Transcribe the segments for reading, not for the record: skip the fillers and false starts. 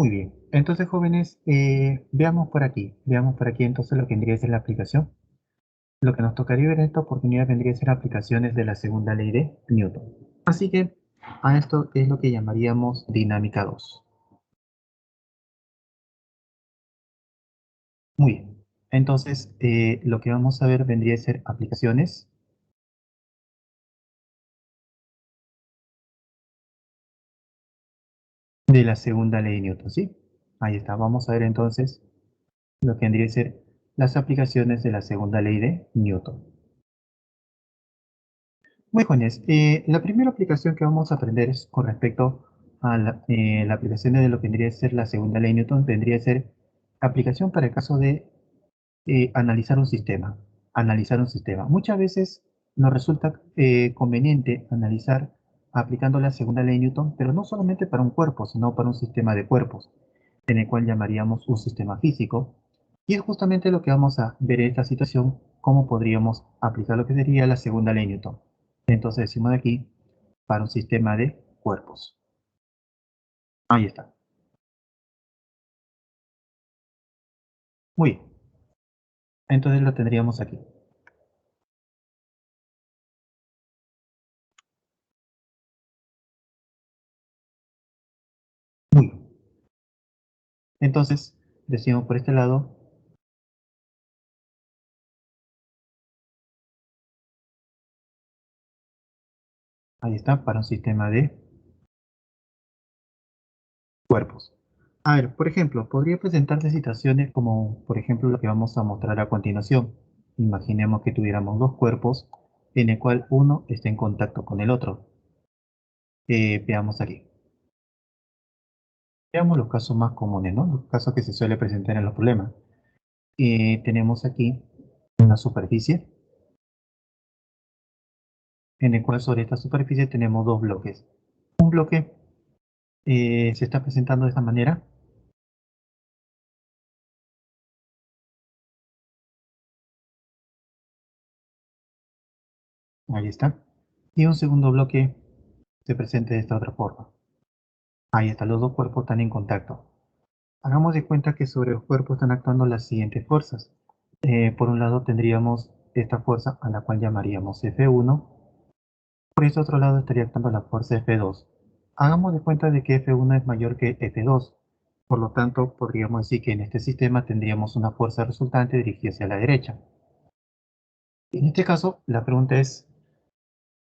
Muy bien. Entonces, jóvenes, veamos por aquí. Veamos por aquí entonces lo que vendría a ser la aplicación. Lo que nos tocaría ver en esta oportunidad vendría a ser aplicaciones de la segunda ley de Newton. Así que a esto es lo que llamaríamos dinámica 2. Muy bien. Entonces, lo que vamos a ver vendría a ser aplicaciones de la segunda ley de Newton, ¿sí? Ahí está. Vamos a ver entonces lo que vendría a ser las aplicaciones de la segunda ley de Newton. Muy jóvenes, la primera aplicación que vamos a aprender es con respecto a la aplicación de lo que vendría a ser la segunda ley de Newton, vendría a ser aplicación para el caso de analizar un sistema. Analizar un sistema. Muchas veces nos resulta conveniente analizar aplicando la segunda ley de Newton, pero no solamente para un cuerpo, sino para un sistema de cuerpos, en el cual llamaríamos un sistema físico. Y es justamente lo que vamos a ver en esta situación, cómo podríamos aplicar lo que sería la segunda ley de Newton. Entonces decimos de aquí, para un sistema de cuerpos. Ahí está. Muy bien. Entonces lo tendríamos aquí. Muy bien. Entonces, decimos por este lado, ahí está, para un sistema de cuerpos. A ver, por ejemplo, podría presentarse situaciones como, por ejemplo, lo que vamos a mostrar a continuación. Imaginemos que tuviéramos dos cuerpos en el cual uno está en contacto con el otro. Veamos aquí. Veamos los casos más comunes, ¿no? Los casos que se suele presentar en los problemas. Tenemos aquí una superficie en el cual sobre esta superficie tenemos dos bloques. Un bloque se está presentando de esta manera. Ahí está. Y un segundo bloque se presenta de esta otra forma. Ahí está, los dos cuerpos están en contacto. Hagamos de cuenta que sobre los cuerpos están actuando las siguientes fuerzas. Por un lado tendríamos esta fuerza a la cual llamaríamos F1. Por este otro lado estaría actuando la fuerza F2. Hagamos de cuenta de que F1 es mayor que F2. Por lo tanto, podríamos decir que en este sistema tendríamos una fuerza resultante dirigida hacia la derecha. En este caso, la pregunta es,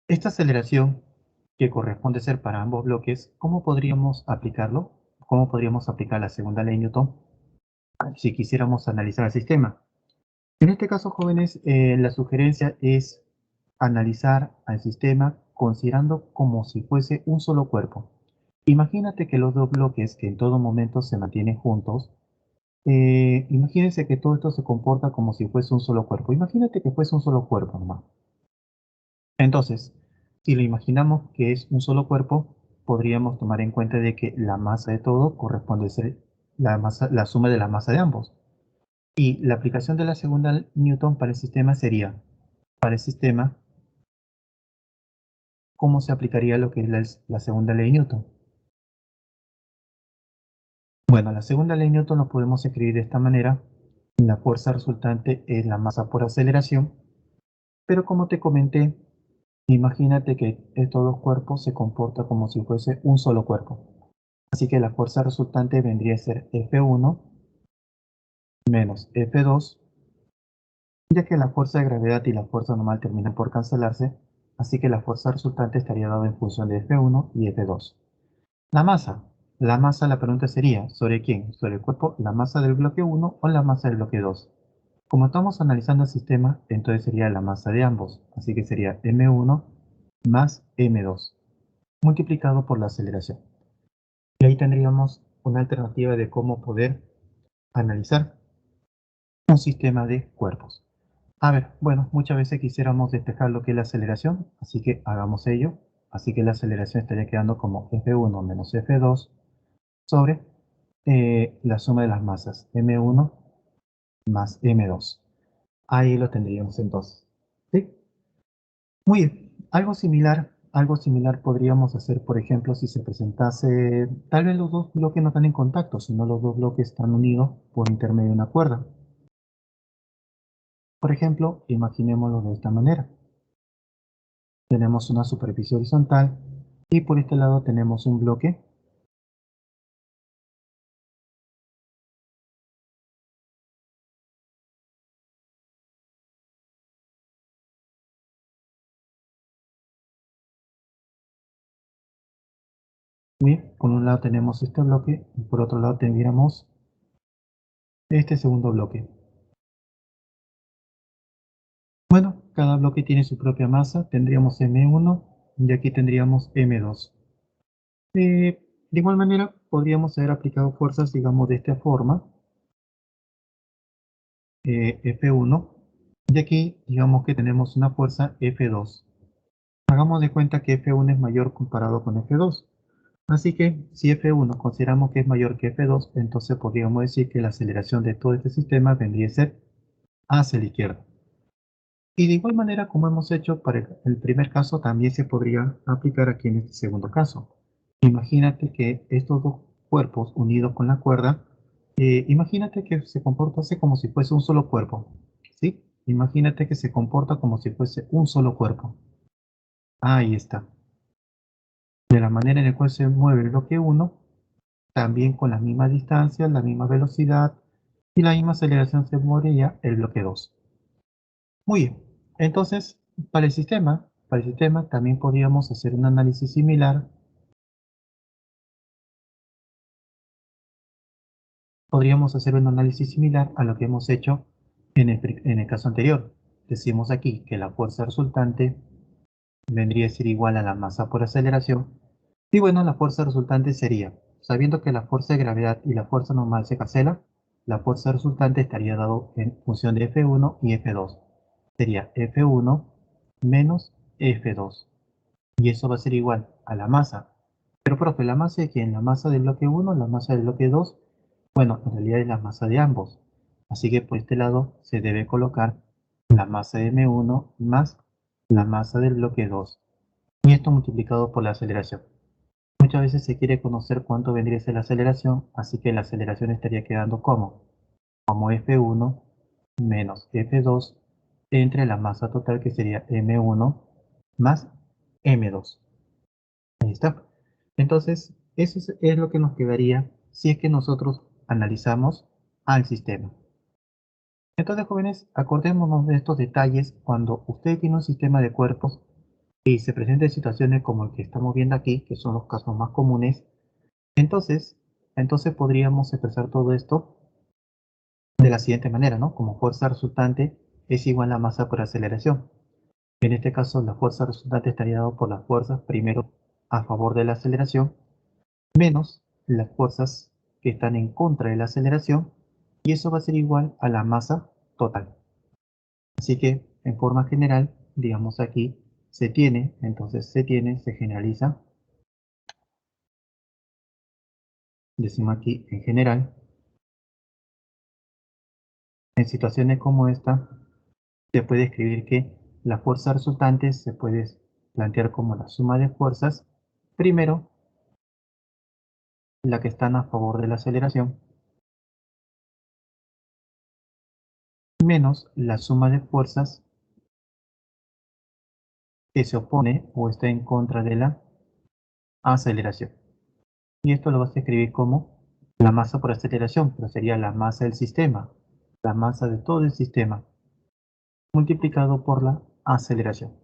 esta aceleración que corresponde ser para ambos bloques, ¿cómo podríamos aplicarlo? ¿Cómo podríamos aplicar la segunda ley de Newton si quisiéramos analizar el sistema? En este caso, jóvenes, la sugerencia es analizar al sistema considerando como si fuese un solo cuerpo. Imagínate que los dos bloques que en todo momento se mantienen juntos, imagínense que todo esto se comporta como si fuese un solo cuerpo. Imagínate que fuese un solo cuerpo nomás. Entonces, si lo imaginamos que es un solo cuerpo, podríamos tomar en cuenta de que la masa de todo corresponde a ser la suma de la masa de ambos. Y la aplicación de la segunda Newton para el sistema sería, para el sistema, ¿cómo se aplicaría lo que es la segunda ley de Newton? Bueno, la segunda ley de Newton lo podemos escribir de esta manera. La fuerza resultante es la masa por aceleración, pero como te comenté, imagínate que estos dos cuerpos se comportan como si fuese un solo cuerpo. Así que la fuerza resultante vendría a ser F1 menos F2, ya que la fuerza de gravedad y la fuerza normal terminan por cancelarse, así que la fuerza resultante estaría dada en función de F1 y F2. La masa. La masa, la pregunta sería, ¿sobre quién? ¿Sobre el cuerpo, la masa del bloque 1 o la masa del bloque 2? Como estamos analizando el sistema, entonces sería la masa de ambos, así que sería M1 más M2, multiplicado por la aceleración. Y ahí tendríamos una alternativa de cómo poder analizar un sistema de cuerpos. A ver, bueno, muchas veces quisiéramos despejar lo que es la aceleración, así que hagamos ello. Así que la aceleración estaría quedando como F1 menos F2 sobre la suma de las masas, M1 más M2. Ahí lo tendríamos entonces. ¿Sí? Muy bien. Algo similar algo similar podríamos hacer, por ejemplo, si se presentase, tal vez los dos bloques no están en contacto, sino los dos bloques están unidos por intermedio de una cuerda. Por ejemplo, imaginémoslo de esta manera. Tenemos una superficie horizontal y por este lado tenemos un bloque. Bien, por un lado tenemos este bloque y por otro lado tendríamos este segundo bloque. Bueno, cada bloque tiene su propia masa, tendríamos M1 y aquí tendríamos M2. De igual manera, podríamos haber aplicado fuerzas, digamos, de esta forma, F1, y aquí, digamos que tenemos una fuerza F2. Hagamos de cuenta que F1 es mayor comparado con F2. Así que, si F1 consideramos que es mayor que F2, entonces podríamos decir que la aceleración de todo este sistema vendría a ser hacia la izquierda. Y de igual manera, como hemos hecho para el primer caso, también se podría aplicar aquí en este segundo caso. Imagínate que estos dos cuerpos unidos con la cuerda, imagínate que se comporta así como si fuese un solo cuerpo, ¿sí? Imagínate que se comporta como si fuese un solo cuerpo. Ahí está. De la manera en la cual se mueve el bloque 1, también con la misma distancia, la misma velocidad y la misma aceleración se movería el bloque 2. Muy bien. Entonces, para el sistema también podríamos hacer un análisis similar. Podríamos hacer un análisis similar a lo que hemos hecho en el caso anterior. Decimos aquí que la fuerza resultante vendría a ser igual a la masa por aceleración. Y bueno, la fuerza resultante sería, sabiendo que la fuerza de gravedad y la fuerza normal se cancelan, la fuerza resultante estaría dado en función de F1 y F2. Sería F1 menos F2. Y eso va a ser igual a la masa. Pero profe, ¿la masa de quién? ¿La masa del bloque 1? ¿La masa del bloque 2? Bueno, en realidad es la masa de ambos. Así que por este lado se debe colocar la masa de M1 más la masa del bloque 2. Y esto multiplicado por la aceleración. Muchas veces se quiere conocer cuánto vendría a ser la aceleración, así que la aceleración estaría quedando como F1 menos F2 entre la masa total que sería M1 más M2. Ahí está. Entonces, eso es lo que nos quedaría si es que nosotros analizamos al sistema. Entonces, jóvenes, acordémonos de estos detalles cuando usted tiene un sistema de cuerpos y se presenten situaciones como el que estamos viendo aquí, que son los casos más comunes. Entonces podríamos expresar todo esto de la siguiente manera, ¿no? Como fuerza resultante es igual a masa por aceleración. En este caso, la fuerza resultante estaría dado por las fuerzas, primero, a favor de la aceleración, menos las fuerzas que están en contra de la aceleración, y eso va a ser igual a la masa total. Así que, en forma general, digamos aquí, se generaliza, decimos aquí en general, en situaciones como esta, se puede escribir que la fuerza resultante se puede plantear como la suma de fuerzas, primero, la que están a favor de la aceleración, menos la suma de fuerzas que se opone o está en contra de la aceleración. Y esto lo vas a escribir como la masa por aceleración, pero sería la masa del sistema, la masa de todo el sistema, multiplicado por la aceleración.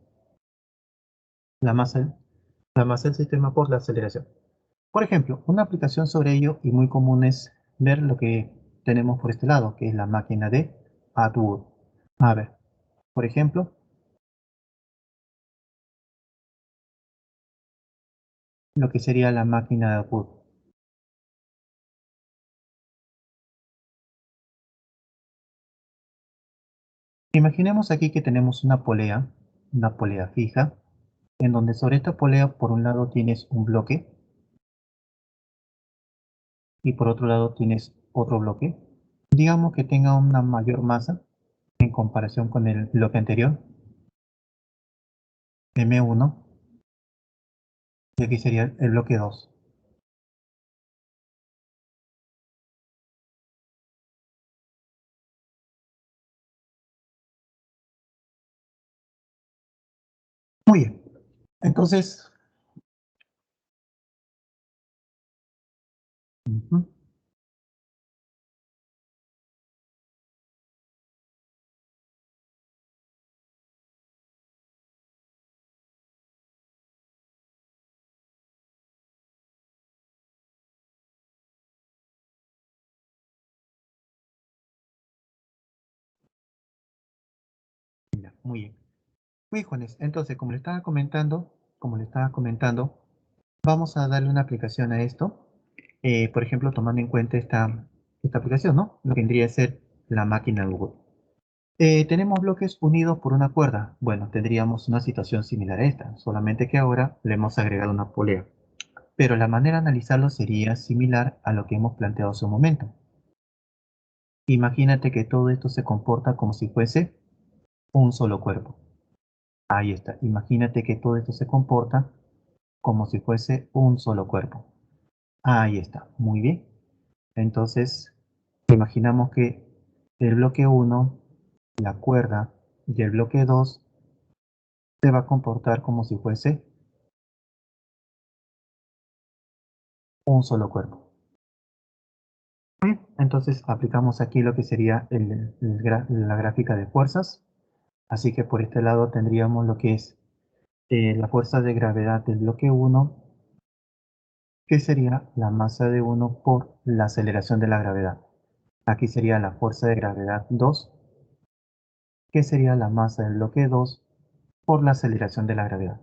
La masa, la masa del sistema por la aceleración. Por ejemplo, una aplicación sobre ello y muy común es ver lo que tenemos por este lado, que es la máquina de Atwood. A ver, por ejemplo, lo que sería la máquina de Atwood. Imaginemos aquí que tenemos una polea fija, en donde sobre esta polea por un lado tienes un bloque y por otro lado tienes otro bloque. Digamos que tenga una mayor masa en comparación con el bloque anterior, M1, Y aquí sería el bloque 2. Muy bien. Entonces, ujú, ya, muy bien. Muy bien, Juanes. Entonces, como le estaba comentando, vamos a darle una aplicación a esto. Por ejemplo, tomando en cuenta esta aplicación, ¿no? Lo que vendría a ser la máquina de Google. Tenemos bloques unidos por una cuerda. Bueno, tendríamos una situación similar a esta, solamente que ahora le hemos agregado una polea. Pero la manera de analizarlo sería similar a lo que hemos planteado hace un momento. Imagínate que todo esto se comporta como si fuese un solo cuerpo. Ahí está. Imagínate que todo esto se comporta como si fuese un solo cuerpo. Ahí está. Muy bien. Entonces, imaginamos que el bloque uno, la cuerda, y el bloque 2 se va a comportar como si fuese un solo cuerpo. Bien, entonces aplicamos aquí lo que sería la gráfica de fuerzas. Así que por este lado tendríamos lo que es la fuerza de gravedad del bloque uno, que sería la masa de uno por la aceleración de la gravedad. Aquí sería la fuerza de gravedad 2, que sería la masa del bloque 2 por la aceleración de la gravedad.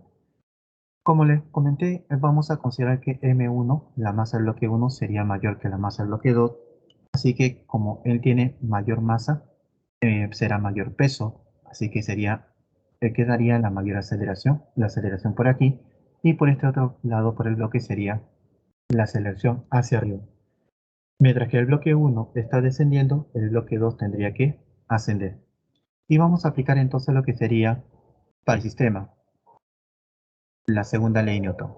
Como les comenté, vamos a considerar que M1, la masa del bloque uno, sería mayor que la masa del bloque 2. Así que como él tiene mayor masa, será mayor peso. Así que quedaría la aceleración por aquí. Y por este otro lado, por el bloque, sería la aceleración hacia arriba. Mientras que el bloque uno está descendiendo, el bloque 2 tendría que ascender. Y vamos a aplicar entonces lo que sería para el sistema, la segunda ley de Newton.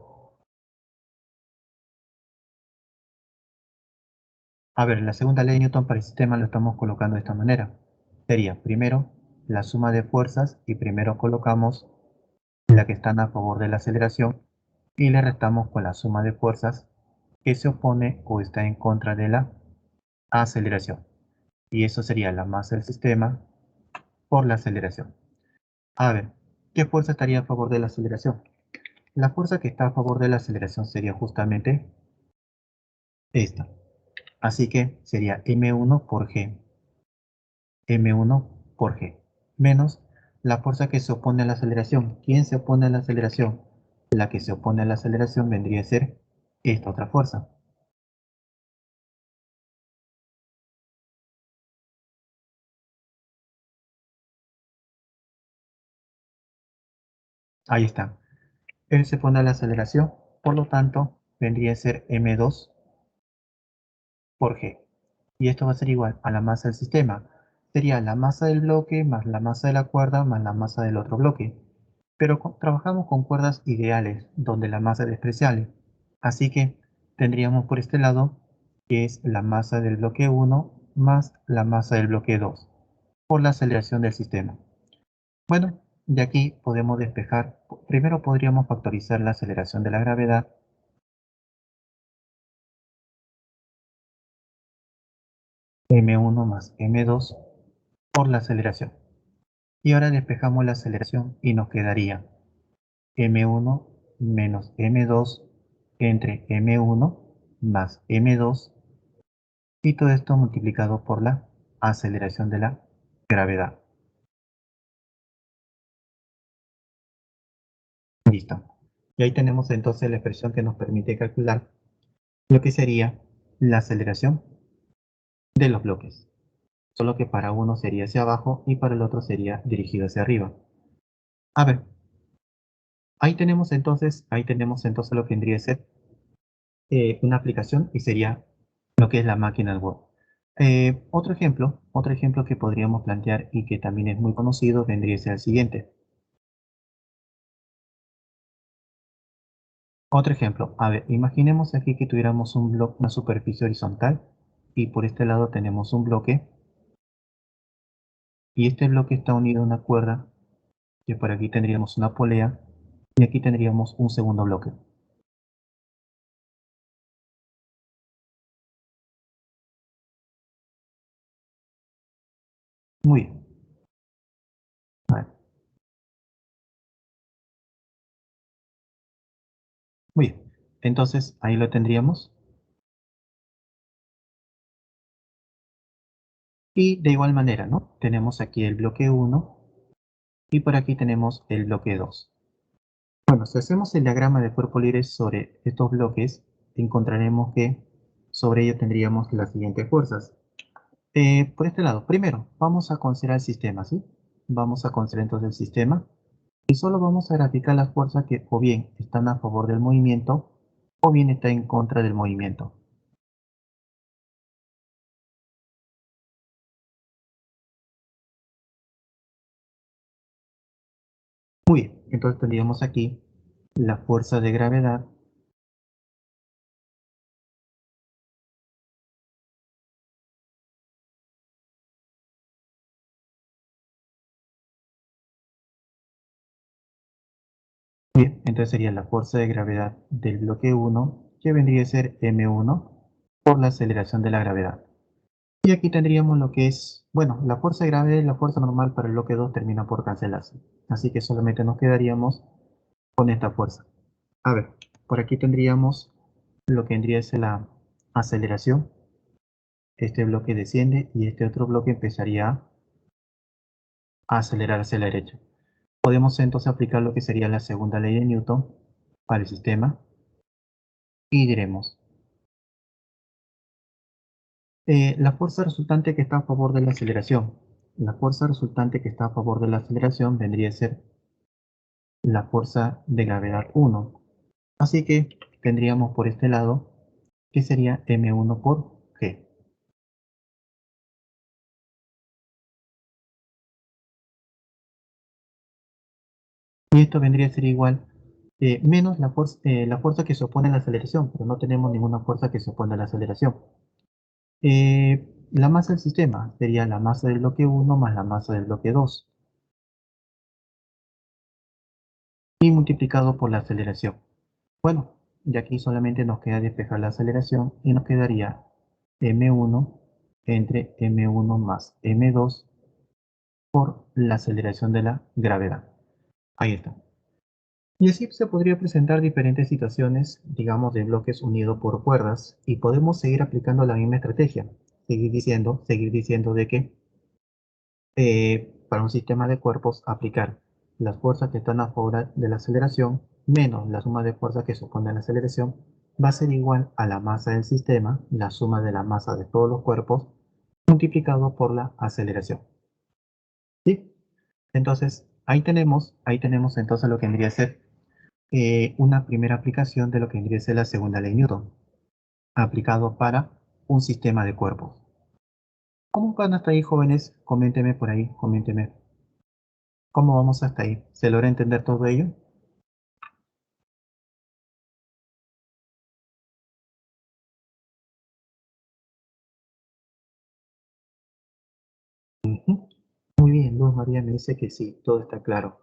A ver, la segunda ley de Newton para el sistema lo estamos colocando de esta manera. Sería primero la suma de fuerzas y primero colocamos la que están a favor de la aceleración y le restamos con la suma de fuerzas que se opone o está en contra de la aceleración. Y eso sería la masa del sistema por la aceleración. A ver, ¿qué fuerza estaría a favor de la aceleración? La fuerza que está a favor de la aceleración sería justamente esta. Así que sería m1 por g, m1 por g, menos la fuerza que se opone a la aceleración. ¿Quién se opone a la aceleración? La que se opone a la aceleración vendría a ser esta otra fuerza. Ahí está. Él se opone a la aceleración, por lo tanto, vendría a ser m2 por g. Y esto va a ser igual a la masa del sistema. Sería la masa del bloque más la masa de la cuerda más la masa del otro bloque. Pero trabajamos con cuerdas ideales, donde la masa es despreciable. Así que tendríamos por este lado que es la masa del bloque uno más la masa del bloque 2 por la aceleración del sistema. Bueno, de aquí podemos despejar. Primero podríamos factorizar la aceleración de la gravedad. M1 más M2 por la aceleración. Y ahora despejamos la aceleración y nos quedaría M1 menos M2 entre M1 más M2 y todo esto multiplicado por la aceleración de la gravedad. Listo. Y ahí tenemos entonces la expresión que nos permite calcular lo que sería la aceleración de los bloques. Solo que para uno sería hacia abajo y para el otro sería dirigido hacia arriba. A ver, ahí tenemos entonces lo que vendría a ser una aplicación y sería lo que es la máquina del Word. Otro ejemplo que podríamos plantear y que también es muy conocido vendría a ser el siguiente. Otro ejemplo, a ver, imaginemos aquí que tuviéramos un bloque, una superficie horizontal y por este lado tenemos un bloque y este bloque está unido a una cuerda que por aquí tendríamos una polea y aquí tendríamos un segundo bloque. Muy bien, a ver, muy bien. Entonces ahí lo tendríamos y de igual manera, ¿no? Tenemos aquí el bloque uno y por aquí tenemos el bloque 2. Bueno, si hacemos el diagrama de cuerpo libre sobre estos bloques, encontraremos que sobre ello tendríamos las siguientes fuerzas. Por este lado, primero, vamos a considerar el sistema, ¿sí? Vamos a considerar entonces el sistema y solo vamos a graficar las fuerzas que o bien están a favor del movimiento o bien están en contra del movimiento. Muy bien, entonces tendríamos aquí la fuerza de gravedad. Bien, entonces sería la fuerza de gravedad del bloque uno que vendría a ser m1 por la aceleración de la gravedad. Y aquí tendríamos lo que es, bueno, la fuerza de gravedad y la fuerza normal para el bloque 2 termina por cancelarse. Así que solamente nos quedaríamos con esta fuerza. A ver, por aquí tendríamos lo que vendría a ser la aceleración. Este bloque desciende y este otro bloque empezaría a acelerar hacia la derecha. Podemos entonces aplicar lo que sería la segunda ley de Newton para el sistema y diremos, la fuerza resultante que está a favor de la aceleración. La fuerza resultante que está a favor de la aceleración vendría a ser la fuerza de gravedad 1. Así que tendríamos por este lado que sería m1 por g. Y esto vendría a ser igual menos la fuerza que se opone a la aceleración, pero no tenemos ninguna fuerza que se opone a la aceleración. La masa del sistema sería la masa del bloque 1 más la masa del bloque 2 y multiplicado por la aceleración. Bueno, y aquí solamente nos queda despejar la aceleración y nos quedaría m1 entre m1 más m2 por la aceleración de la gravedad. Ahí está. Y así se podría presentar diferentes situaciones, digamos, de bloques unidos por cuerdas, y podemos seguir aplicando la misma estrategia. Seguir diciendo de que para un sistema de cuerpos aplicar las fuerzas que están a favor de la aceleración menos la suma de fuerzas que supone la aceleración va a ser igual a la masa del sistema, la suma de la masa de todos los cuerpos, multiplicado por la aceleración. ¿Sí? Entonces, ahí tenemos entonces lo que vendría a ser una primera aplicación de lo que vendría a ser la segunda ley de Newton, aplicado para un sistema de cuerpos. ¿Cómo van hasta ahí, jóvenes? Coméntenme por ahí, coméntenme. ¿Cómo vamos hasta ahí? ¿Se logra entender todo ello? Ujú. Muy bien, Luz María me dice que sí, todo está claro.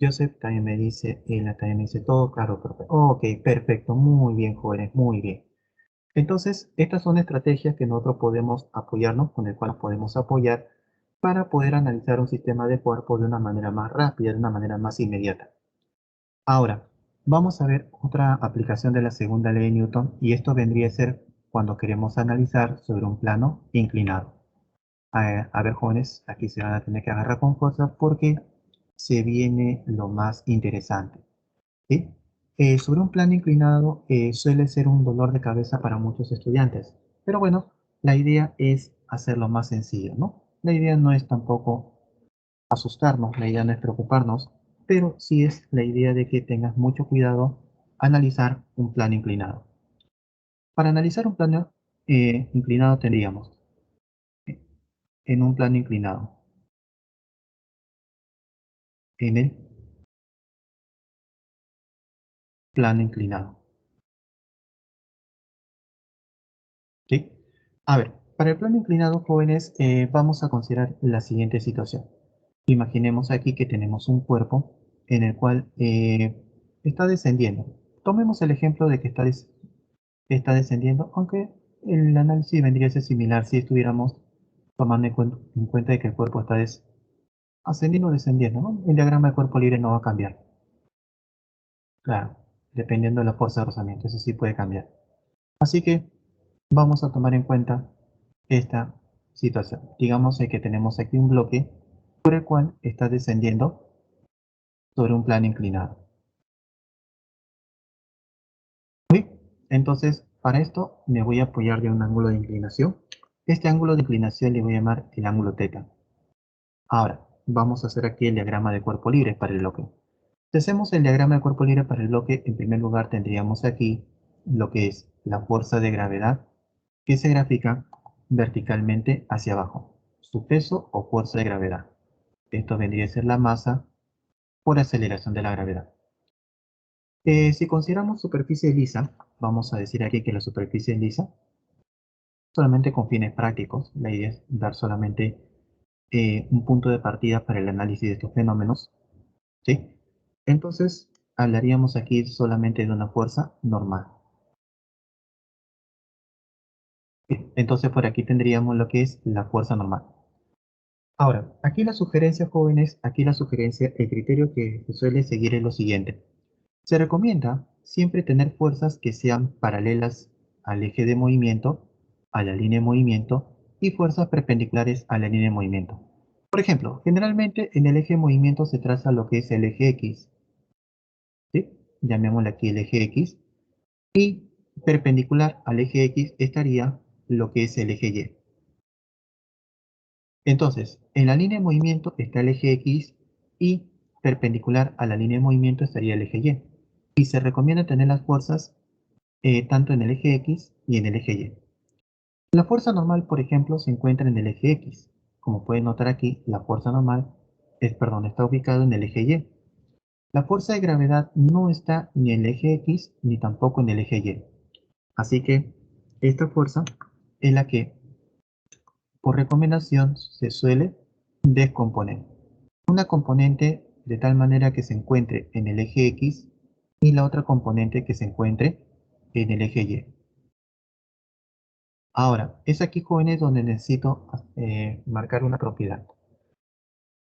Joseph también me dice, Ella también me dice, todo claro, perfecto. Ok, perfecto, muy bien, jóvenes, muy bien. Entonces, estas son estrategias que nosotros podemos apoyarnos, con el cual nos podemos apoyar para poder analizar un sistema de cuerpos de una manera más rápida, de una manera más inmediata. Ahora, vamos a ver otra aplicación de la segunda ley de Newton y esto vendría a ser cuando queremos analizar sobre un plano inclinado. A ver, jóvenes, aquí se van a tener que agarrar con fuerza porque se viene lo más interesante. ¿Sí? Sobre un plano inclinado suele ser un dolor de cabeza para muchos estudiantes, pero bueno, la idea es hacerlo más sencillo, ¿no? La idea no es tampoco asustarnos, la idea no es preocuparnos, pero sí es la idea de que tengas mucho cuidado analizar un plano inclinado. Para analizar un plano inclinado tendríamos eh, en un plano inclinado, en el plano inclinado. ¿Sí? A ver, para el plano inclinado, jóvenes, vamos a considerar la siguiente situación. Imaginemos aquí que tenemos un cuerpo en el cual está descendiendo. Tomemos el ejemplo de que está descendiendo, aunque el análisis vendría a ser similar si estuviéramos tomando en cuenta de que el cuerpo está ascendiendo o descendiendo, ¿no? El diagrama de cuerpo libre no va a cambiar. Claro, dependiendo de la fuerza de rozamiento, eso sí puede cambiar. Así que vamos a tomar en cuenta esta situación. Digamos que tenemos aquí un bloque por el cual está descendiendo sobre un plano inclinado. Muy entonces, para esto me voy a apoyar de un ángulo de inclinación. Este ángulo de inclinación le voy a llamar el ángulo θ. Ahora, vamos a hacer aquí el diagrama de cuerpo libre para el bloque. Si hacemos el diagrama de cuerpo libre para el bloque, en primer lugar tendríamos aquí lo que es la fuerza de gravedad que se grafica verticalmente hacia abajo, su peso o fuerza de gravedad. Esto vendría a ser la masa por aceleración de la gravedad. Si consideramos superficie lisa, vamos a decir aquí que la superficie es lisa, solamente con fines prácticos. La idea es dar solamente un punto de partida para el análisis de estos fenómenos, ¿sí? Entonces, hablaríamos aquí solamente de una fuerza normal. Entonces, por aquí tendríamos lo que es la fuerza normal. Ahora, aquí la sugerencia, jóvenes, aquí la sugerencia, el criterio que se suele seguir es lo siguiente. Se recomienda siempre tener fuerzas que sean paralelas al eje de movimiento, a la línea de movimiento y fuerzas perpendiculares a la línea de movimiento. Por ejemplo, generalmente en el eje de movimiento se traza lo que es el eje X, ¿sí? Llamémosle aquí el eje X, y perpendicular al eje X estaría lo que es el eje Y. Entonces, en la línea de movimiento está el eje X y perpendicular a la línea de movimiento estaría el eje Y. Y se recomienda tener las fuerzas tanto en el eje X y en el eje Y. La fuerza normal, por ejemplo, se encuentra en el eje X. Como pueden notar aquí, la fuerza normal está ubicado en el eje Y. La fuerza de gravedad no está ni en el eje X ni tampoco en el eje Y. Así que esta fuerza es la que por recomendación se suele descomponer. Una componente de tal manera que se encuentre en el eje X y la otra componente que se encuentre en el eje Y. Ahora, es aquí, jóvenes, donde necesito marcar una propiedad.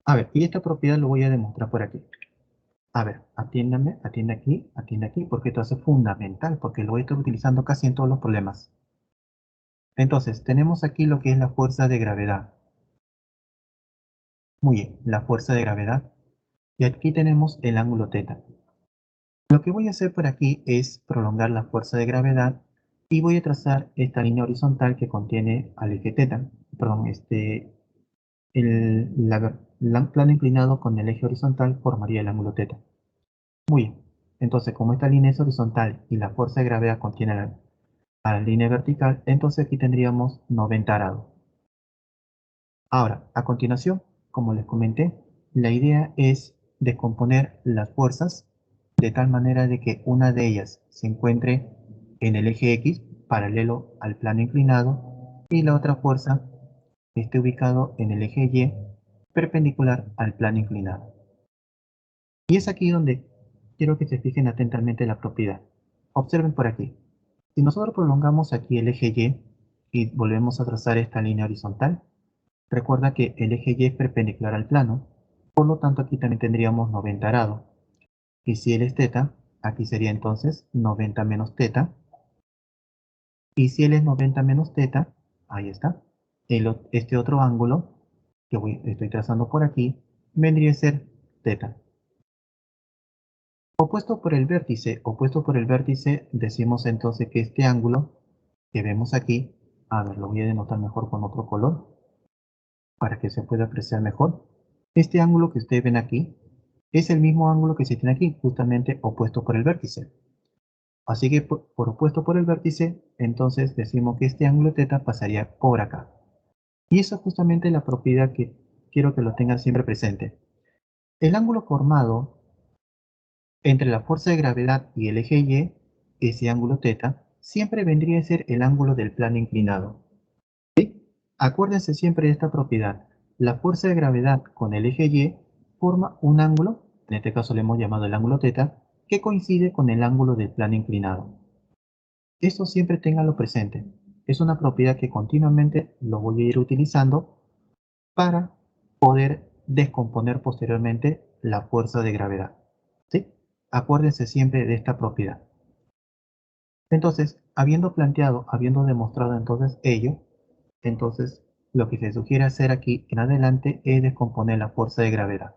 A ver, y esta propiedad lo voy a demostrar por aquí. A ver, atiende aquí, porque esto es fundamental, porque lo voy a estar utilizando casi en todos los problemas. Entonces, tenemos aquí lo que es la fuerza de gravedad. Muy bien, la fuerza de gravedad. Y aquí tenemos el ángulo θ. Lo que voy a hacer por aquí es prolongar la fuerza de gravedad y voy a trazar esta línea horizontal que contiene al eje θ, perdón, el plano inclinado con el eje horizontal formaría el ángulo θ. Muy bien, entonces como esta línea es horizontal y la fuerza de gravedad contiene a la línea vertical, entonces aquí tendríamos 90 grados. Ahora, a continuación, como les comenté, la idea es descomponer las fuerzas de tal manera de que una de ellas se encuentre en el eje X, paralelo al plano inclinado, y la otra fuerza esté ubicado en el eje Y, perpendicular al plano inclinado. Y es aquí donde quiero que se fijen atentamente la propiedad. Observen por aquí. Si nosotros prolongamos aquí el eje Y y volvemos a trazar esta línea horizontal, recuerda que el eje Y es perpendicular al plano, por lo tanto aquí también tendríamos 90 grados. Y si él es θ, aquí sería entonces 90 menos θ. Y si él es 90 menos θ, ahí está. Este otro ángulo que estoy trazando por aquí vendría a ser θ. Opuesto por el vértice, decimos entonces que este ángulo que vemos aquí, a ver, lo voy a denotar mejor con otro color para que se pueda apreciar mejor. Este ángulo que ustedes ven aquí es el mismo ángulo que se tiene aquí, justamente opuesto por el vértice. Así que por opuesto por el vértice, entonces decimos que este ángulo θ pasaría por acá. Y eso es justamente la propiedad que quiero que lo tengan siempre presente. El ángulo formado entre la fuerza de gravedad y el eje Y, ese ángulo θ, siempre vendría a ser el ángulo del plano inclinado. Acuérdense siempre de esta propiedad. La fuerza de gravedad con el eje Y forma un ángulo, en este caso le hemos llamado el ángulo θ, que coincide con el ángulo del plano inclinado. Esto siempre ténganlo presente. Es una propiedad que continuamente lo voy a ir utilizando para poder descomponer posteriormente la fuerza de gravedad. ¿Sí? Acuérdense siempre de esta propiedad. Entonces, habiendo planteado, habiendo demostrado entonces ello, entonces lo que se sugiere hacer aquí en adelante es descomponer la fuerza de gravedad.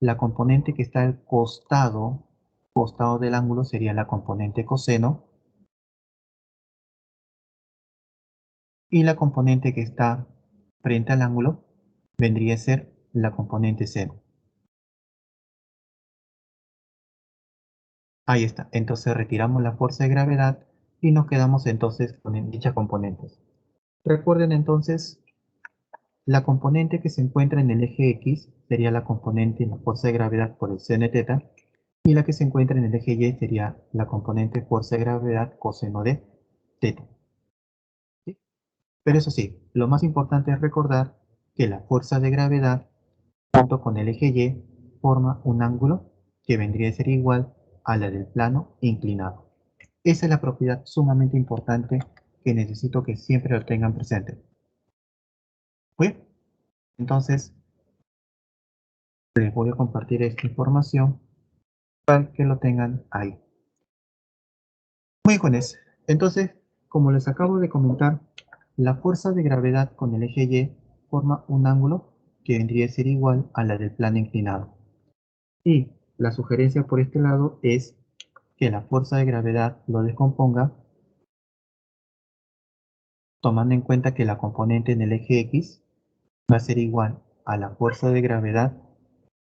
La componente que está al costado del ángulo sería la componente coseno, y la componente que está frente al ángulo vendría a ser la componente seno. Ahí está. Entonces retiramos la fuerza de gravedad y nos quedamos entonces con dichas componentes. Recuerden entonces, la componente que se encuentra en el eje X sería la componente, la fuerza de gravedad por el seno de θ, y la que se encuentra en el eje Y sería la componente fuerza de gravedad coseno de θ. ¿Sí? Pero eso sí, lo más importante es recordar que la fuerza de gravedad junto con el eje Y forma un ángulo que vendría a ser igual a la del plano inclinado. Esa es la propiedad sumamente importante que necesito que siempre lo tengan presente. Bien, entonces les voy a compartir esta información para que lo tengan ahí. Muy jóvenes, entonces, como les acabo de comentar, la fuerza de gravedad con el eje Y forma un ángulo que vendría a ser igual a la del plano inclinado. Y la sugerencia por este lado es que la fuerza de gravedad lo descomponga tomando en cuenta que la componente en el eje X va a ser igual a la fuerza de gravedad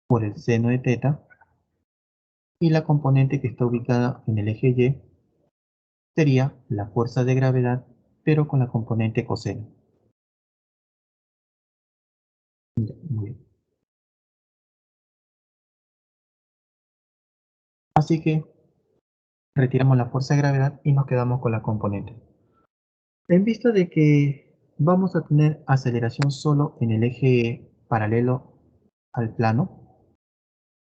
por el seno de θ, y la componente que está ubicada en el eje Y sería la fuerza de gravedad pero con la componente coseno. Muy bien. Así que retiramos la fuerza de gravedad y nos quedamos con la componente. En vista de que vamos a tener aceleración solo en el eje paralelo al plano,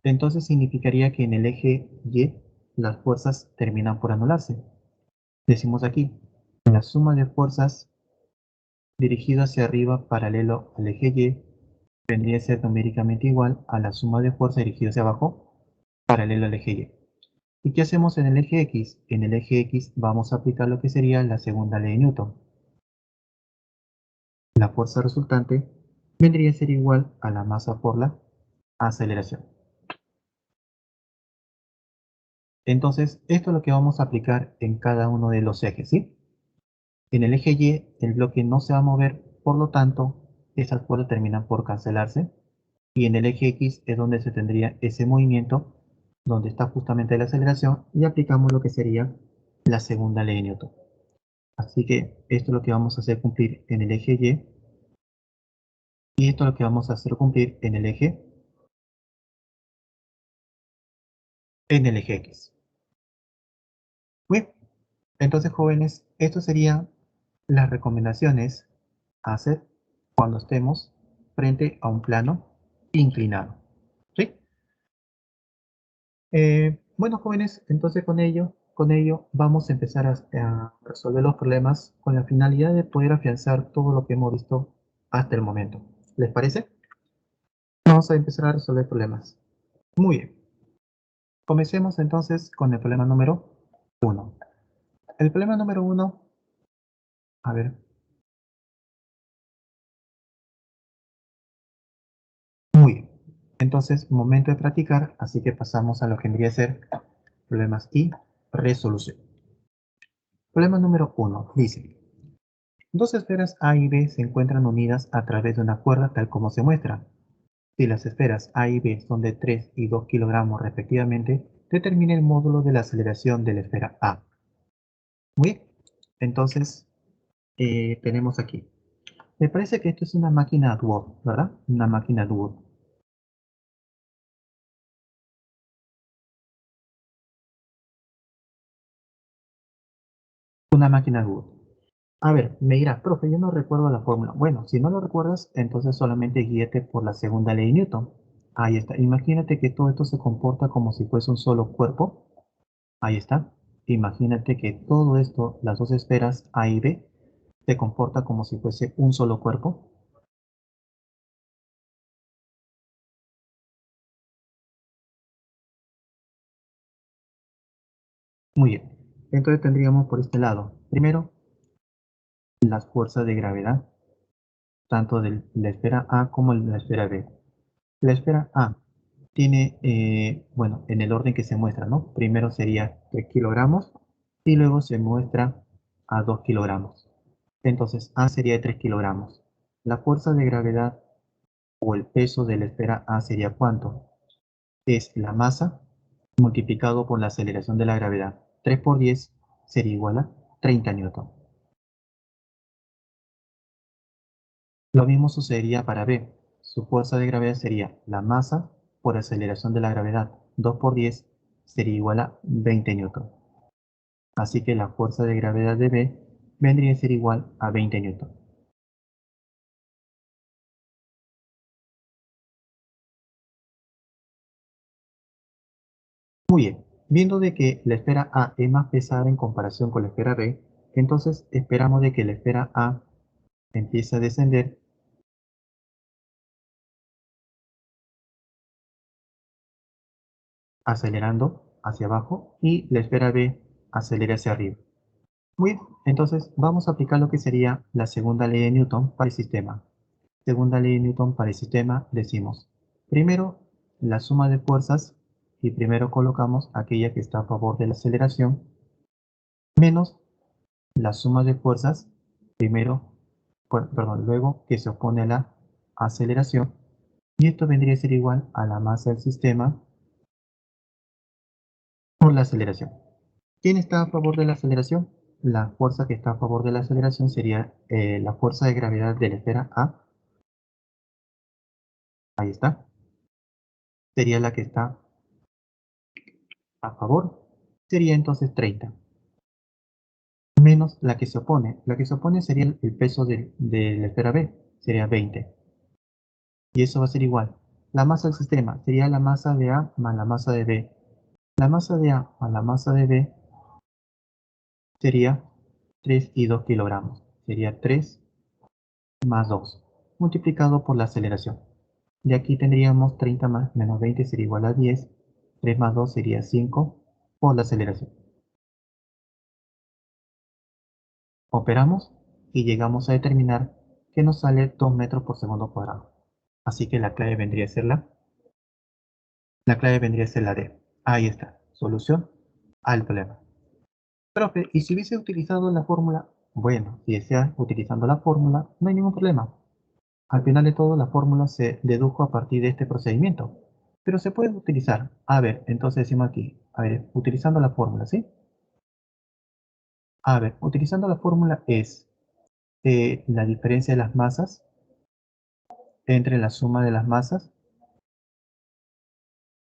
entonces significaría que en el eje Y las fuerzas terminan por anularse. Decimos aquí, la suma de fuerzas dirigida hacia arriba paralelo al eje Y vendría a ser numéricamente igual a la suma de fuerzas dirigida hacia abajo paralelo al eje Y. ¿Y qué hacemos en el eje X? En el eje X vamos a aplicar lo que sería la segunda ley de Newton. La fuerza resultante vendría a ser igual a la masa por la aceleración. Entonces, esto es lo que vamos a aplicar en cada uno de los ejes, ¿sí? En el eje Y, el bloque no se va a mover, por lo tanto, esas fuerzas terminan por cancelarse. Y en el eje X es donde se tendría ese movimiento, donde está justamente la aceleración, y aplicamos lo que sería la segunda ley de Newton. Así que esto es lo que vamos a hacer cumplir en el eje Y esto es lo que vamos a hacer cumplir en el eje X. Bien, entonces jóvenes, esto serían las recomendaciones a hacer cuando estemos frente a un plano inclinado. ¿Sí? Bueno jóvenes, entonces con ello vamos a empezar a resolver los problemas con la finalidad de poder afianzar todo lo que hemos visto hasta el momento. ¿Les parece? Vamos a empezar a resolver problemas. Muy bien. Comencemos entonces con el problema número 1. El problema número 1, a ver, muy bien. Entonces, momento de practicar, así que pasamos a lo que vendría a ser problemas y resolución. Problema número 1 dice: dos esferas A y B se encuentran unidas a través de una cuerda tal como se muestra. Si las esferas A y B son de 3 y 2 kilogramos respectivamente, determine el módulo de la aceleración de la esfera A. Muy bien. Entonces, tenemos aquí. Me parece que esto es una máquina Dwarf, ¿verdad? Una máquina Dwarf. Una máquina Google. A ver, me dirás, profe, yo no recuerdo la fórmula. Bueno, si no lo recuerdas, entonces solamente guíate por la segunda ley de Newton. Ahí está. Imagínate que todo esto se comporta como si fuese un solo cuerpo. Ahí está. Imagínate que todo esto, las dos esferas A y B, se comporta como si fuese un solo cuerpo. Muy bien. Entonces tendríamos por este lado, primero, las fuerzas de gravedad, tanto de la esfera A como de la esfera B. La esfera A tiene, bueno, en el orden que se muestra, ¿no? Primero sería 3 kilogramos y luego se muestra a 2 kilogramos. Entonces, A sería de 3 kilogramos. La fuerza de gravedad o el peso de la esfera A sería ¿cuánto? Es la masa multiplicado por la aceleración de la gravedad. 3 por 10 sería igual a 30 newton. Lo mismo sucedería para B. Su fuerza de gravedad sería la masa por aceleración de la gravedad. 2 por 10 sería igual a 20 newton. Así que la fuerza de gravedad de B vendría a ser igual a 20 newton. Muy bien, viendo de que la esfera A es más pesada en comparación con la esfera B, entonces esperamos de que la esfera A empiece a descender acelerando hacia abajo y la esfera B acelera hacia arriba. Muy bien, entonces vamos a aplicar lo que sería la segunda ley de Newton para el sistema. Segunda ley de Newton para el sistema decimos, primero la suma de fuerzas y primero colocamos aquella que está a favor de la aceleración menos la suma de fuerzas primero, perdón, luego que se opone a la aceleración y esto vendría a ser igual a la masa del sistema por la aceleración. ¿Quién está a favor de la aceleración? La fuerza que está a favor de la aceleración sería la fuerza de gravedad de la esfera A. Ahí está. Sería la que está a favor. Sería entonces 30. Menos la que se opone. La que se opone sería el peso de la esfera B. Sería 20. Y eso va a ser igual. La masa del sistema sería la masa de A más la masa de B. La masa de A más la masa de B sería 3 y 2 kilogramos. Sería 3 más 2 multiplicado por la aceleración. De aquí tendríamos 30 más menos 20 sería igual a 10. 3 más 2 sería 5 por la aceleración. Operamos y llegamos a determinar que nos sale 2 metros por segundo cuadrado. Así que la clave vendría a ser la clave vendría a ser la D. Ahí está, solución al problema. Profe, ¿y si hubiese utilizado la fórmula? Bueno, si decía utilizando la fórmula, no hay ningún problema. Al final de todo, la fórmula se dedujo a partir de este procedimiento. Pero se puede utilizar. A ver, entonces decimos aquí, a ver, utilizando la fórmula, ¿sí? A ver, utilizando la fórmula es la diferencia de las masas entre la suma de las masas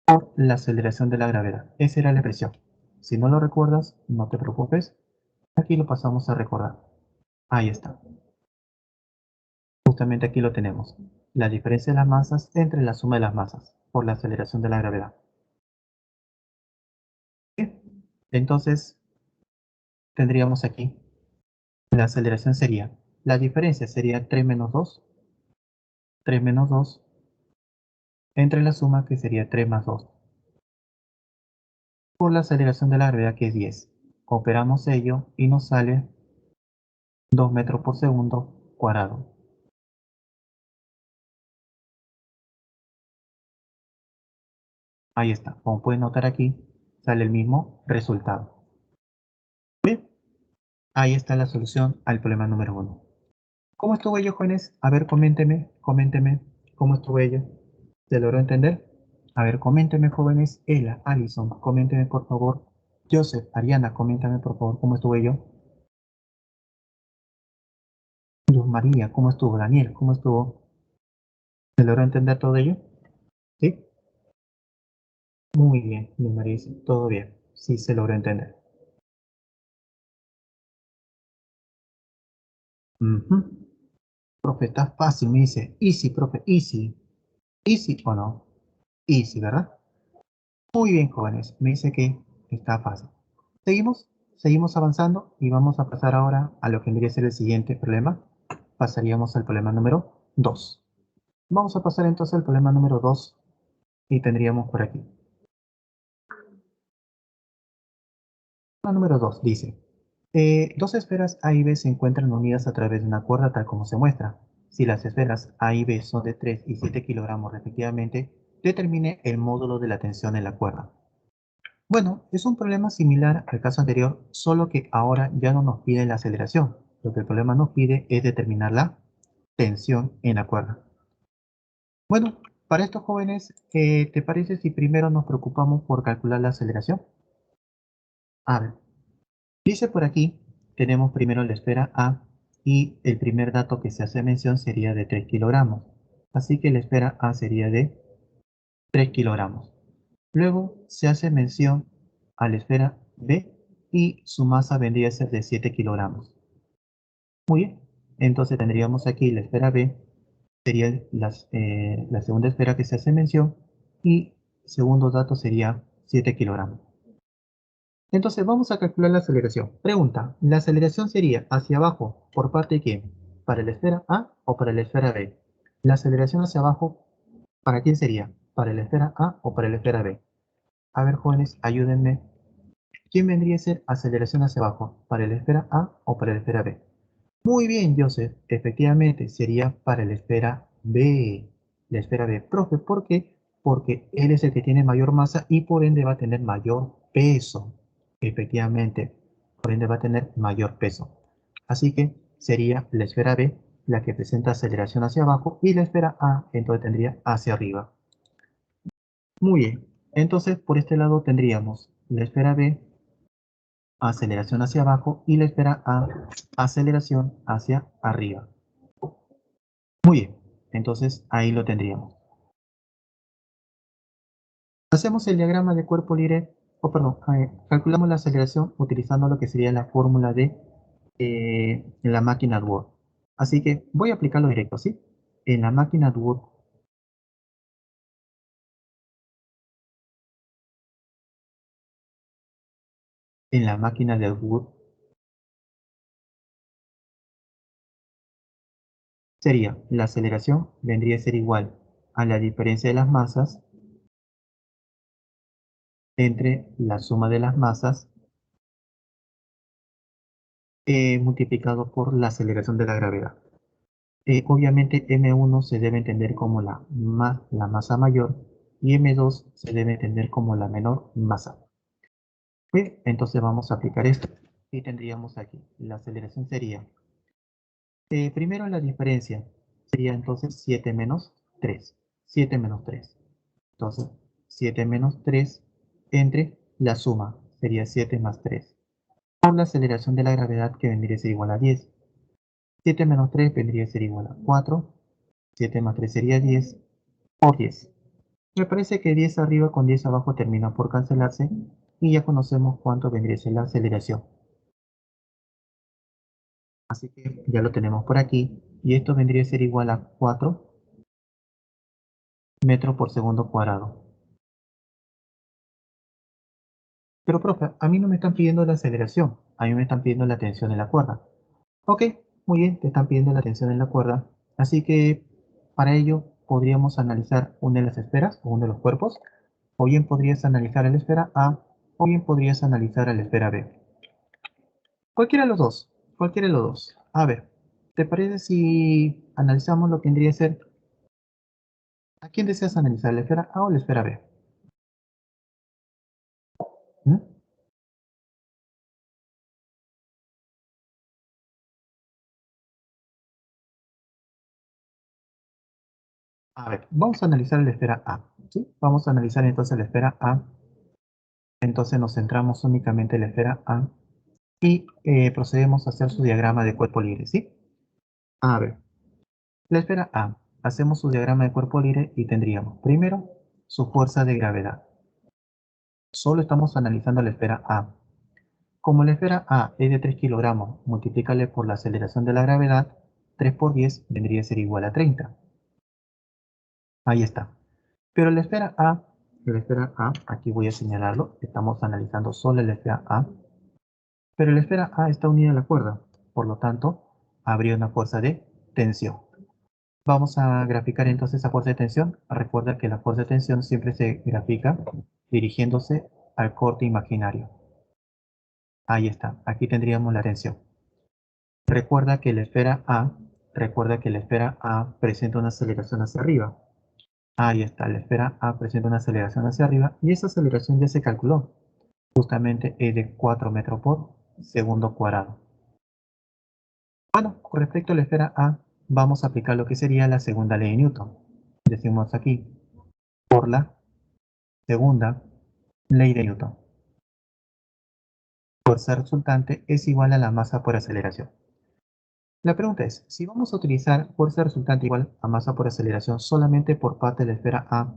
por la aceleración de la gravedad. Esa era la expresión. Si no lo recuerdas, no te preocupes. Aquí lo pasamos a recordar. Ahí está. Justamente aquí lo tenemos. La diferencia de las masas entre la suma de las masas por la aceleración de la gravedad. ¿Sí? Entonces, tendríamos aquí, la aceleración sería, la diferencia sería 3 menos 2, 3 menos 2, entre la suma que sería 3 más 2, por la aceleración de la gravedad que es 10. Operamos ello y nos sale 2 metros por segundo cuadrado. Ahí está, como pueden notar aquí, sale el mismo resultado. Bien, ahí está la solución al problema número 1. ¿Cómo estuvo ello, jóvenes? A ver, coménteme, ¿cómo estuvo ello? ¿Se logró entender? A ver, coménteme, jóvenes. Ella, Alison, coménteme, por favor. Joseph, Ariana, coméntame, por favor, ¿cómo estuvo ello? Luz María, ¿cómo estuvo? Daniel, ¿cómo estuvo? ¿Se logró entender todo ello? ¿Sí? Muy bien, Luz María dice, todo bien. Sí, se logró entender. Ujú. Profe, está fácil, me dice. Easy, profe, easy. Easy o no. Easy, ¿verdad? Muy bien, jóvenes. Me dice que está fácil. Seguimos, seguimos avanzando y vamos a pasar ahora a lo que vendría a ser el siguiente problema. Pasaríamos al problema número 2. Vamos a pasar entonces al problema número 2 y tendríamos por aquí. La número 2 dice, dos esferas A y B se encuentran unidas a través de una cuerda tal como se muestra. Si las esferas A y B son de 3 y 7 kilogramos respectivamente, determine el módulo de la tensión en la cuerda. Bueno, es un problema similar al caso anterior, solo que ahora ya no nos pide la aceleración. Lo que el problema nos pide es determinar la tensión en la cuerda. Bueno, para estos jóvenes, ¿te parece si primero nos preocupamos por calcular la aceleración? A ver, dice por aquí, tenemos primero la esfera A y el primer dato que se hace mención sería de 3 kilogramos. Así que la esfera A sería de 3 kilogramos. Luego se hace mención a la esfera B y su masa vendría a ser de 7 kilogramos. Muy bien, entonces tendríamos aquí la esfera B, sería la segunda esfera que se hace mención y segundo dato sería 7 kilogramos. Entonces vamos a calcular la aceleración. Pregunta, ¿la aceleración sería hacia abajo por parte de quién? ¿Para la esfera A o para la esfera B? La aceleración hacia abajo, ¿para quién sería? ¿Para la esfera A o para la esfera B? A ver, jóvenes, ayúdenme. ¿Quién vendría a ser aceleración hacia abajo? ¿Para la esfera A o para la esfera B? Muy bien, Joseph. Efectivamente, sería para la esfera B. La esfera B. Profe, ¿por qué? Porque él es el que tiene mayor masa y por ende va a tener mayor peso. Efectivamente, por ende va a tener mayor peso. Así que sería la esfera B la que presenta aceleración hacia abajo y la esfera A entonces tendría hacia arriba. Muy bien. Entonces, por este lado tendríamos la esfera B aceleración hacia abajo y la esfera A, aceleración hacia arriba. Muy bien, entonces ahí lo tendríamos. Hacemos el diagrama de cuerpo libre, o perdón, calculamos la aceleración utilizando lo que sería la fórmula de la máquina Word. Así que voy a aplicarlo directo, ¿sí? En la máquina Word, en la máquina de Word sería la aceleración vendría a ser igual a la diferencia de las masas entre la suma de las masas multiplicado por la aceleración de la gravedad. Obviamente M1 se debe entender como la masa mayor y M2 se debe entender como la menor masa. Bien, entonces vamos a aplicar esto y tendríamos aquí, la aceleración sería, primero la diferencia, sería entonces 7 menos 3, 7 menos 3. Entonces, 7 menos 3 entre la suma, sería 7 más 3. Por la aceleración de la gravedad que vendría a ser igual a 10. 7 menos 3 vendría a ser igual a 4. 7 más 3 sería 10 por 10. Me parece que 10 arriba con 10 abajo termina por cancelarse y ya conocemos cuánto vendría a ser la aceleración. Así que ya lo tenemos por aquí y esto vendría a ser igual a 4 metros por segundo cuadrado. Pero profe, a mí no me están pidiendo la aceleración, a mí me están pidiendo la tensión en la cuerda. Ok, muy bien, te están pidiendo la tensión en la cuerda. Así que para ello podríamos analizar una de las esferas o uno de los cuerpos. O bien podrías analizar a la esfera A o bien podrías analizar a la esfera B. Cualquiera de los dos, cualquiera de los dos. A ver, ¿te parece si analizamos lo que tendría que ser? ¿A quién deseas analizar, la esfera A o la esfera B? ¿Mm? A ver, vamos a analizar la esfera A. ¿Sí? Vamos a analizar entonces la esfera A. Entonces nos centramos únicamente en la esfera A y procedemos a hacer su diagrama de cuerpo libre. ¿Sí? A ver, la esfera A. Hacemos su diagrama de cuerpo libre y tendríamos primero su fuerza de gravedad. Solo estamos analizando la esfera A. Como la esfera A es de 3 kilogramos, multiplícale por la aceleración de la gravedad, 3 por 10 vendría a ser igual a 30. Ahí está. Pero la esfera A, aquí voy a señalarlo, estamos analizando solo la esfera A, pero la esfera A está unida a la cuerda, por lo tanto, habría una fuerza de tensión. Vamos a graficar entonces esa fuerza de tensión. Recuerda que la fuerza de tensión siempre se grafica dirigiéndose al corte imaginario. Ahí está, aquí tendríamos la tensión. Recuerda que la esfera A, recuerda que la esfera A presenta una aceleración hacia arriba. Ahí está, la esfera A presenta una aceleración hacia arriba y esa aceleración ya se calculó. Justamente es de 4 metros por segundo cuadrado. Bueno, con respecto a la esfera A, vamos a aplicar lo que sería la segunda ley de Newton. Decimos aquí, por la segunda ley de Newton. Fuerza resultante es igual a la masa por aceleración. La pregunta es, si vamos a utilizar fuerza resultante igual a masa por aceleración solamente por parte de la esfera A,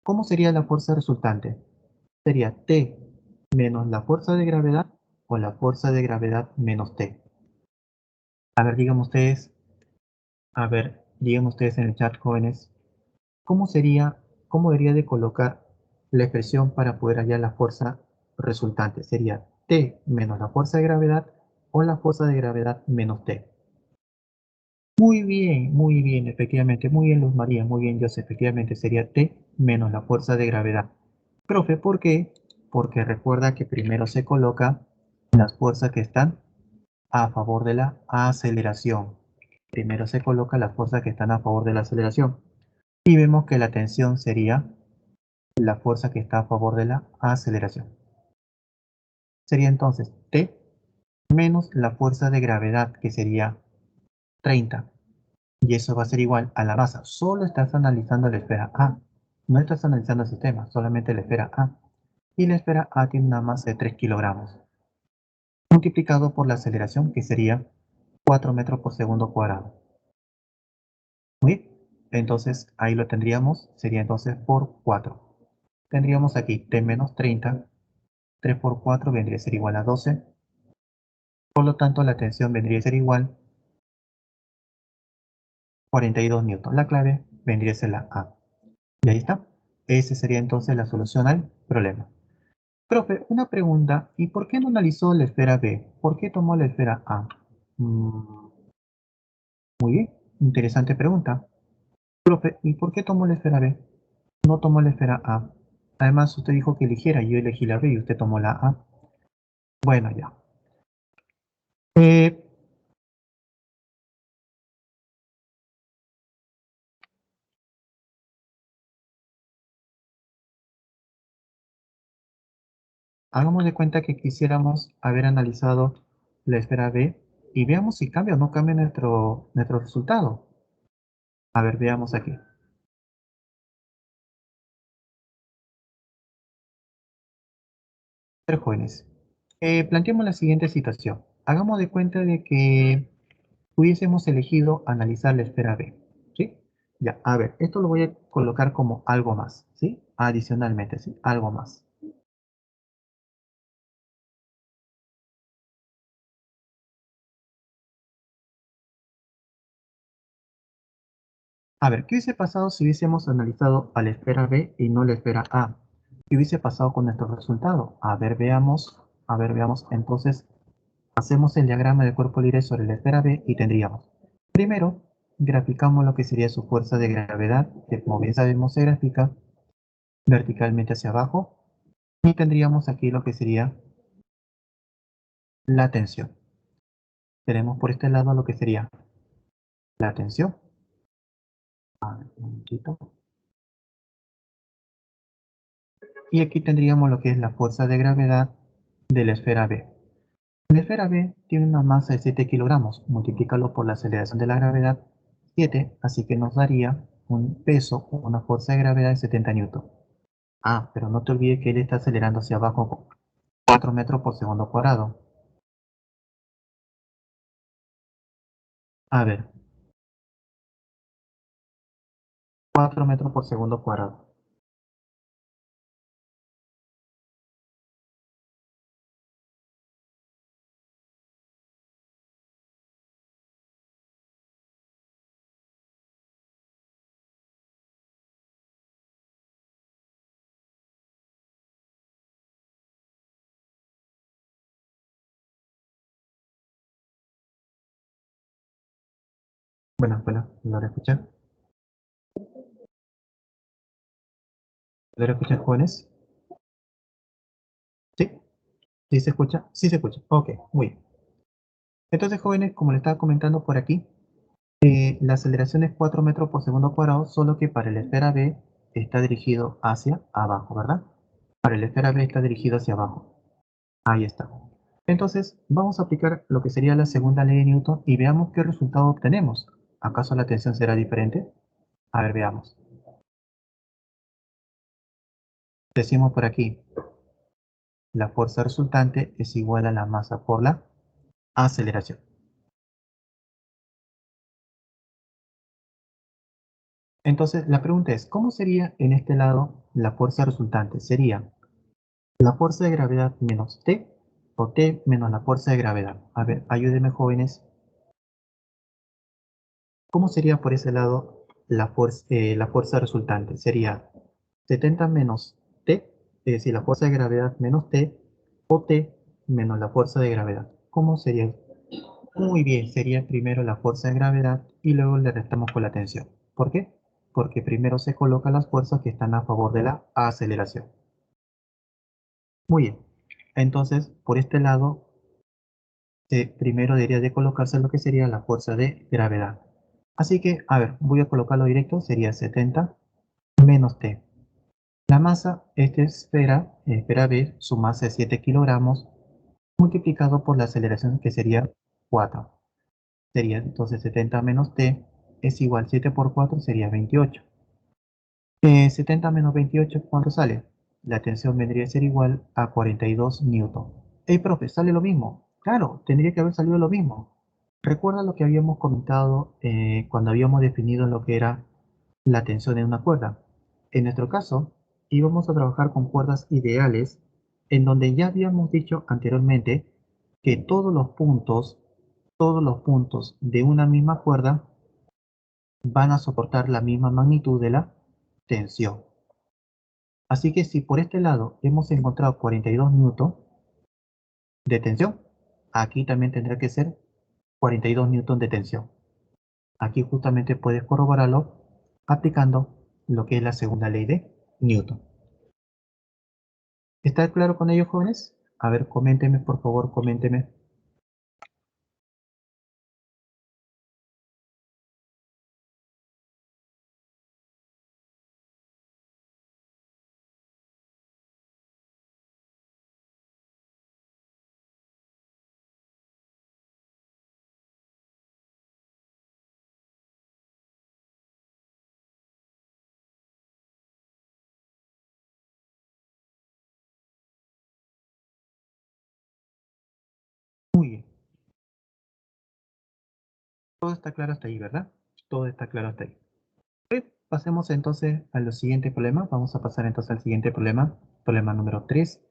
¿cómo sería la fuerza resultante? ¿Sería T menos la fuerza de gravedad o la fuerza de gravedad menos T? A ver, díganme ustedes en el chat, jóvenes, ¿cómo sería, cómo debería de colocar la expresión para poder hallar la fuerza resultante? ¿Sería T menos la fuerza de gravedad o la fuerza de gravedad menos T? Muy bien, efectivamente, muy bien Luz María, muy bien José, efectivamente sería T menos la fuerza de gravedad. Profe, ¿por qué? Porque recuerda que primero se coloca las fuerzas que están a favor de la aceleración. Primero se coloca las fuerzas que están a favor de la aceleración. Y vemos que la tensión sería la fuerza que está a favor de la aceleración. Sería entonces T menos la fuerza de gravedad, que sería 30. Y eso va a ser igual a la masa. Solo estás analizando la esfera A. No estás analizando el sistema, solamente la esfera A. Y la esfera A tiene una masa de 3 kilogramos. Multiplicado por la aceleración, que sería 4 metros por segundo cuadrado. Muy bien. Entonces ahí lo tendríamos. Sería entonces por 4. Tendríamos aquí T menos 30. 3 por 4 vendría a ser igual a 12. Por lo tanto, la tensión vendría a ser igual a 42 newton. La clave vendría a ser la A. Y ahí está. Esa sería entonces la solución al problema. Profe, una pregunta. ¿Y por qué no analizó la esfera B? ¿Por qué tomó la esfera A? Mm, muy bien. Interesante pregunta. Profe, ¿y por qué tomó la esfera B? No tomó la esfera A. Además, usted dijo que eligiera. Yo elegí la B y usted tomó la A. Bueno, ya. Eh, Hagamos de cuenta que quisiéramos haber analizado la esfera B y veamos si cambia o no cambia nuestro resultado. A ver, veamos aquí. A ver, jóvenes, planteemos la siguiente situación. Hagamos de cuenta de que hubiésemos elegido analizar la esfera B. ¿Sí? Ya, a ver, esto lo voy a colocar como algo más. ¿Sí? Adicionalmente, ¿sí? Algo más. A ver, ¿qué hubiese pasado si hubiésemos analizado a la esfera B y no la esfera A? ¿Qué hubiese pasado con nuestro resultado? A ver, veamos. Entonces, hacemos el diagrama de cuerpo libre sobre la esfera B y tendríamos, primero, graficamos lo que sería su fuerza de gravedad, que como bien sabemos se grafica verticalmente hacia abajo, y tendríamos aquí lo que sería la tensión. Tenemos por este lado lo que sería la tensión. A ver, un momentito. Y aquí tendríamos lo que es la fuerza de gravedad de la esfera B. La esfera B tiene una masa de 7 kilogramos, multiplícalo por la aceleración de la gravedad 7, así que nos daría un peso o una fuerza de gravedad de 70 newton. Ah, pero no te olvides que él está acelerando hacia abajo con 4 metros por segundo cuadrado. A ver, 4 metros por segundo cuadrado. Bueno, bueno, ¿lo escuchan? ¿Lo escuchan, jóvenes? ¿Sí? ¿Sí se escucha? Sí se escucha. Ok, muy bien. Entonces, jóvenes, como les estaba comentando por aquí, la aceleración es 4 metros por segundo cuadrado, solo que para la esfera B está dirigido hacia abajo, ¿verdad? Para la esfera B está dirigido hacia abajo. Ahí está. Entonces, vamos a aplicar lo que sería la segunda ley de Newton y veamos qué resultado obtenemos. ¿Acaso la tensión será diferente? A ver, veamos. Decimos por aquí, la fuerza resultante es igual a la masa por la aceleración. Entonces, la pregunta es, ¿cómo sería en este lado la fuerza resultante? Sería la fuerza de gravedad menos T o T menos la fuerza de gravedad. A ver, ayúdenme, jóvenes. ¿Cómo sería por ese lado la fuerza resultante? Sería 70 menos T, es decir, la fuerza de gravedad menos T, o T menos la fuerza de gravedad. ¿Cómo sería? Muy bien, sería primero la fuerza de gravedad y luego le restamos con la tensión. ¿Por qué? Porque primero se colocan las fuerzas que están a favor de la aceleración. Muy bien. Entonces, por este lado, primero debería de colocarse lo que sería la fuerza de gravedad. Así que, a ver, voy a colocarlo directo, sería 70 menos T. La masa, esta esfera B, su masa es 7 kilogramos, multiplicado por la aceleración que sería 4. Sería entonces 70 menos T es igual 7 por 4 sería 28. 70 menos 28, ¿cuánto sale? La tensión vendría a ser igual a 42 newton. Hey, profe, ¿sale lo mismo? Claro, tendría que haber salido lo mismo. Recuerda lo que habíamos comentado cuando habíamos definido lo que era la tensión en una cuerda. En nuestro caso, íbamos a trabajar con cuerdas ideales, en donde ya habíamos dicho anteriormente que todos los puntos de una misma cuerda van a soportar la misma magnitud de la tensión. Así que si por este lado hemos encontrado 42 newton de tensión, aquí también tendrá que ser 42 newton de tensión. Aquí justamente puedes corroborarlo aplicando lo que es la segunda ley de Newton. ¿Está claro con ello, jóvenes? A ver, coméntenme, por favor, coméntenme. Muy bien. Todo está claro hasta ahí, ¿verdad? Todo está claro hasta ahí. Pasemos entonces a los siguientes problemas. Vamos a pasar entonces al siguiente problema. Problema número 3.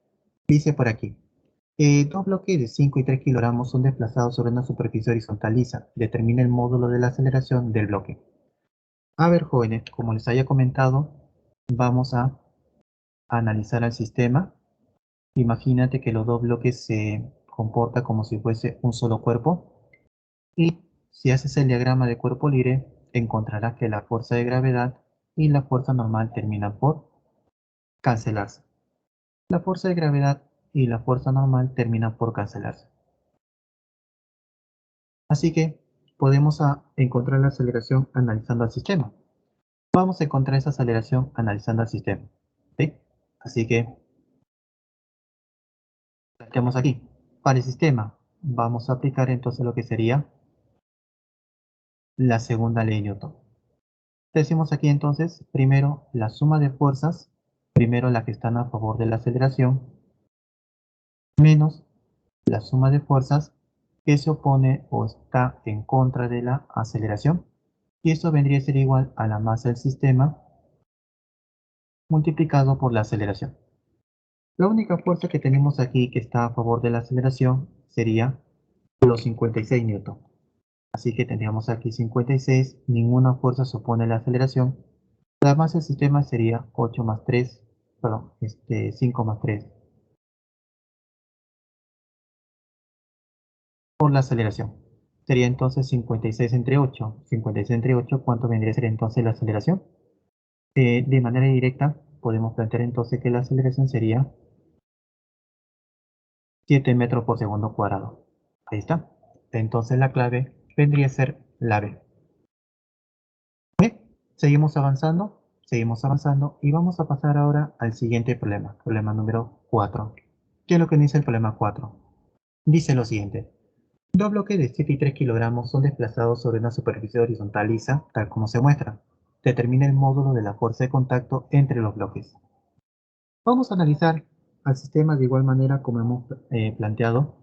Dice por aquí. Dos bloques de 5 y 3 kilogramos son desplazados sobre una superficie horizontal lisa. Determina el módulo de la aceleración del bloque. A ver, jóvenes, como les haya comentado, vamos a analizar al sistema. Imagínate que los dos bloques se comportan como si fuese un solo cuerpo. Y si haces el diagrama de cuerpo libre, encontrarás que la fuerza de gravedad y la fuerza normal terminan por cancelarse. La fuerza de gravedad y la fuerza normal terminan por cancelarse. Así que podemos encontrar la aceleración analizando al sistema. Vamos a encontrar esa aceleración analizando al sistema. ¿Sí? Así que planteamos aquí. Para el sistema vamos a aplicar entonces lo que sería la segunda ley de Newton. Decimos aquí entonces, primero la suma de fuerzas, primero las que están a favor de la aceleración, menos la suma de fuerzas que se opone o está en contra de la aceleración. Y eso vendría a ser igual a la masa del sistema multiplicado por la aceleración. La única fuerza que tenemos aquí que está a favor de la aceleración sería los 56 newton. Así que tendríamos aquí 56, ninguna fuerza se opone a la aceleración. La masa del sistema sería 8 más 3, perdón, 5 más 3 por la aceleración. Sería entonces 56 entre 8. 56 entre 8, ¿cuánto vendría a ser entonces la aceleración? De manera directa, podemos plantear entonces que la aceleración sería 7 metros por segundo cuadrado. Ahí está. Entonces la clave vendría a ser la B. Bien, seguimos avanzando y vamos a pasar ahora al siguiente problema, problema número 4. ¿Qué es lo que dice el problema 4? Dice lo siguiente. Dos bloques de 7 y 3 kilogramos son desplazados sobre una superficie horizontal lisa, tal como se muestra. Determina el módulo de la fuerza de contacto entre los bloques. Vamos a analizar al sistema de igual manera como hemos planteado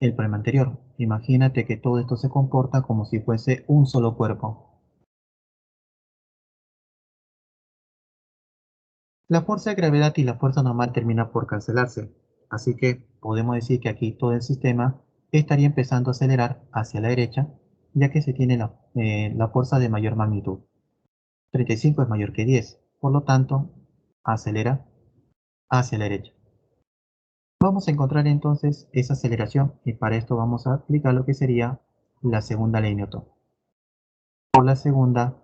el problema anterior. Imagínate que todo esto se comporta como si fuese un solo cuerpo. La fuerza de gravedad y la fuerza normal terminan por cancelarse, así que podemos decir que aquí todo el sistema estaría empezando a acelerar hacia la derecha, ya que se tiene la fuerza de mayor magnitud. 35 es mayor que 10, por lo tanto, acelera hacia la derecha. Vamos a encontrar entonces esa aceleración y para esto vamos a aplicar lo que sería la segunda ley de Newton, o la segunda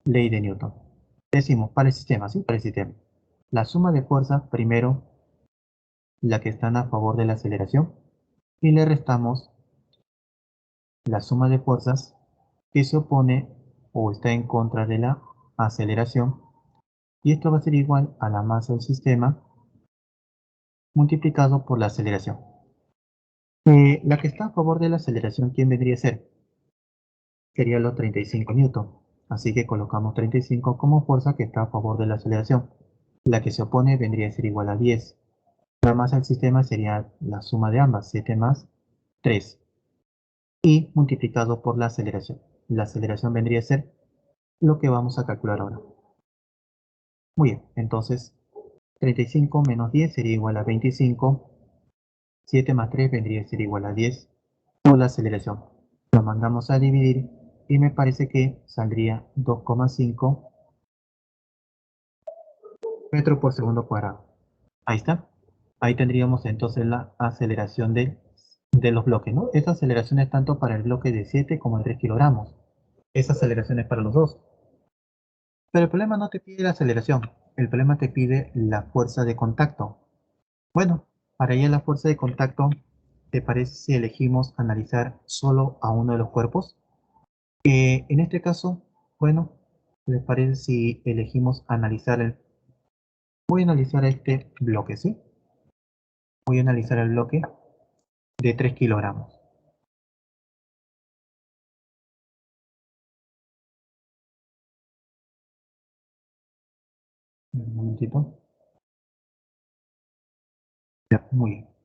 ley de Newton. Decimos para el sistema, ¿sí? Para el sistema. La suma de fuerzas, primero la que están a favor de la aceleración, y le restamos la suma de fuerzas que se opone o está en contra de la aceleración, y esto va a ser igual a la masa del sistema multiplicado por la aceleración. La que está a favor de la aceleración, ¿quién vendría a ser? Sería los 35 newton. Así que colocamos 35 como fuerza que está a favor de la aceleración. La que se opone vendría a ser igual a 10. La masa del sistema sería la suma de ambas, 7 más 3. Y multiplicado por la aceleración. La aceleración vendría a ser lo que vamos a calcular ahora. Muy bien, entonces 35 menos 10 sería igual a 25. 7 más 3 vendría a ser igual a 10 por la aceleración. Lo mandamos a dividir y me parece que saldría 2,5 metros por segundo cuadrado. Ahí está. Ahí tendríamos entonces la aceleración de los bloques, ¿no? Esa aceleración es tanto para el bloque de 7 como de 3 kilogramos. Esa aceleración es para los dos. Pero el problema no te pide la aceleración. El problema te pide la fuerza de contacto. Bueno, para ir a la fuerza de contacto, ¿te parece si elegimos analizar solo a uno de los cuerpos? En este caso, bueno, ¿les parece si elegimos analizar voy a analizar este bloque, ¿sí? Voy a analizar el bloque de 3 kilogramos. Un momentito. Ya, muy bien.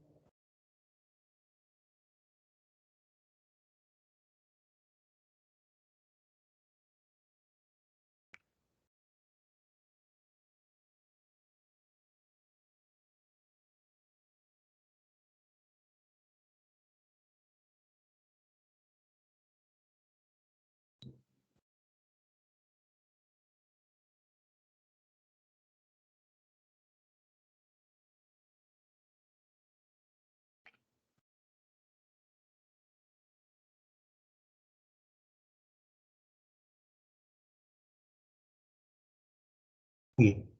Muy bien.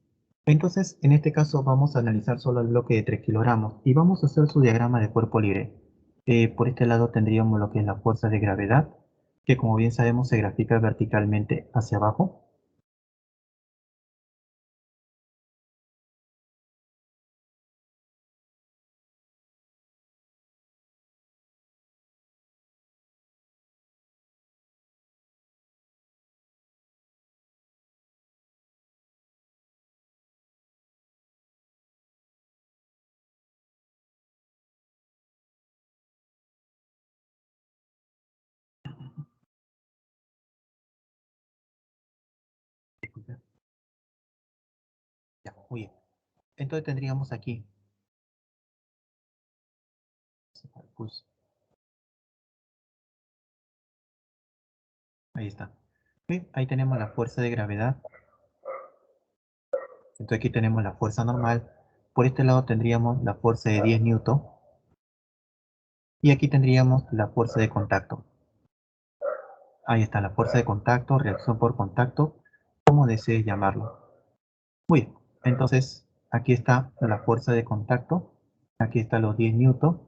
Entonces, en este caso vamos a analizar solo el bloque de 3 kilogramos y vamos a hacer su diagrama de cuerpo libre. Por este lado tendríamos lo que es la fuerza de gravedad, que como bien sabemos se grafica verticalmente hacia abajo. Ya, muy bien. Entonces tendríamos aquí, pues, ahí está. Bien, ahí tenemos la fuerza de gravedad. Entonces aquí tenemos la fuerza normal. Por este lado tendríamos la fuerza de 10 newton. Y aquí tendríamos la fuerza de contacto. Ahí está la fuerza de contacto, reacción por contacto, como desees llamarlo. Muy bien, entonces aquí está la fuerza de contacto, aquí está los 10 newton,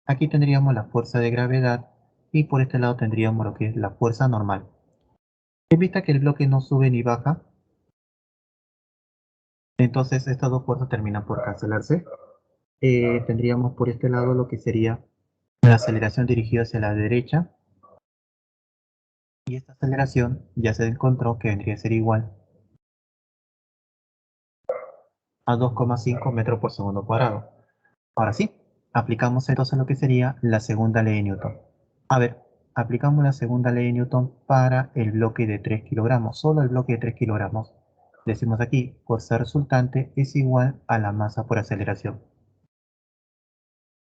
aquí tendríamos la fuerza de gravedad y por este lado tendríamos lo que es la fuerza normal. En vista que el bloque no sube ni baja, entonces estas dos fuerzas terminan por cancelarse. Tendríamos por este lado lo que sería la aceleración dirigida hacia la derecha y esta aceleración ya se encontró que vendría a ser igual a 2,5 metros por segundo cuadrado. Ahora sí, aplicamos entonces lo que sería la segunda ley de Newton. A ver, aplicamos la segunda ley de Newton para el bloque de 3 kilogramos, solo el bloque de 3 kilogramos. Decimos aquí, fuerza resultante es igual a la masa por aceleración.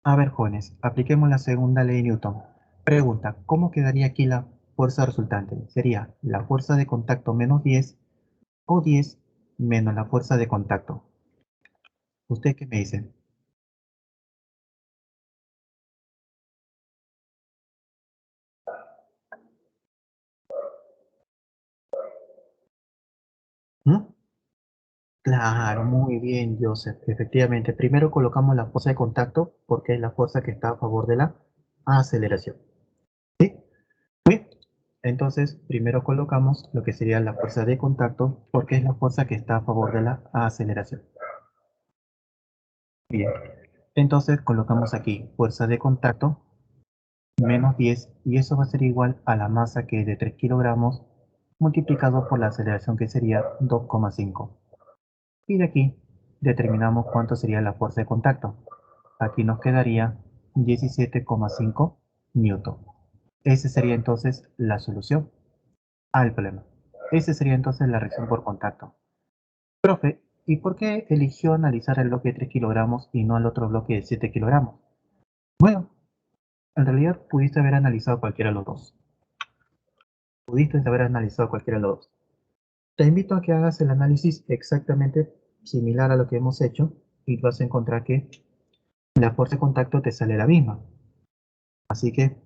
A ver, jóvenes, apliquemos la segunda ley de Newton. Pregunta, ¿cómo quedaría aquí la fuerza resultante? Sería la fuerza de contacto menos 10 o 10 menos la fuerza de contacto. ¿Usted qué me dice? ¿Mm? Claro, muy bien, Joseph. Efectivamente, primero colocamos la fuerza de contacto porque es la fuerza que está a favor de la aceleración. ¿Sí? Bien. Entonces, primero colocamos lo que sería la fuerza de contacto porque es la fuerza que está a favor de la aceleración. Bien. Entonces, colocamos aquí fuerza de contacto menos 10 y eso va a ser igual a la masa que es de 3 kilogramos multiplicado por la aceleración que sería 2,5. Y de aquí determinamos cuánto sería la fuerza de contacto. Aquí nos quedaría 17,5 newton. Esa sería entonces la solución al problema. Esa sería entonces la reacción por contacto. Profe, ¿y por qué eligió analizar el bloque de 3 kilogramos y no el otro bloque de 7 kilogramos? Bueno, en realidad pudiste haber analizado cualquiera de los dos. Pudiste haber analizado cualquiera de los dos. Te invito a que hagas el análisis exactamente similar a lo que hemos hecho y vas a encontrar que la fuerza de contacto te sale la misma. Así que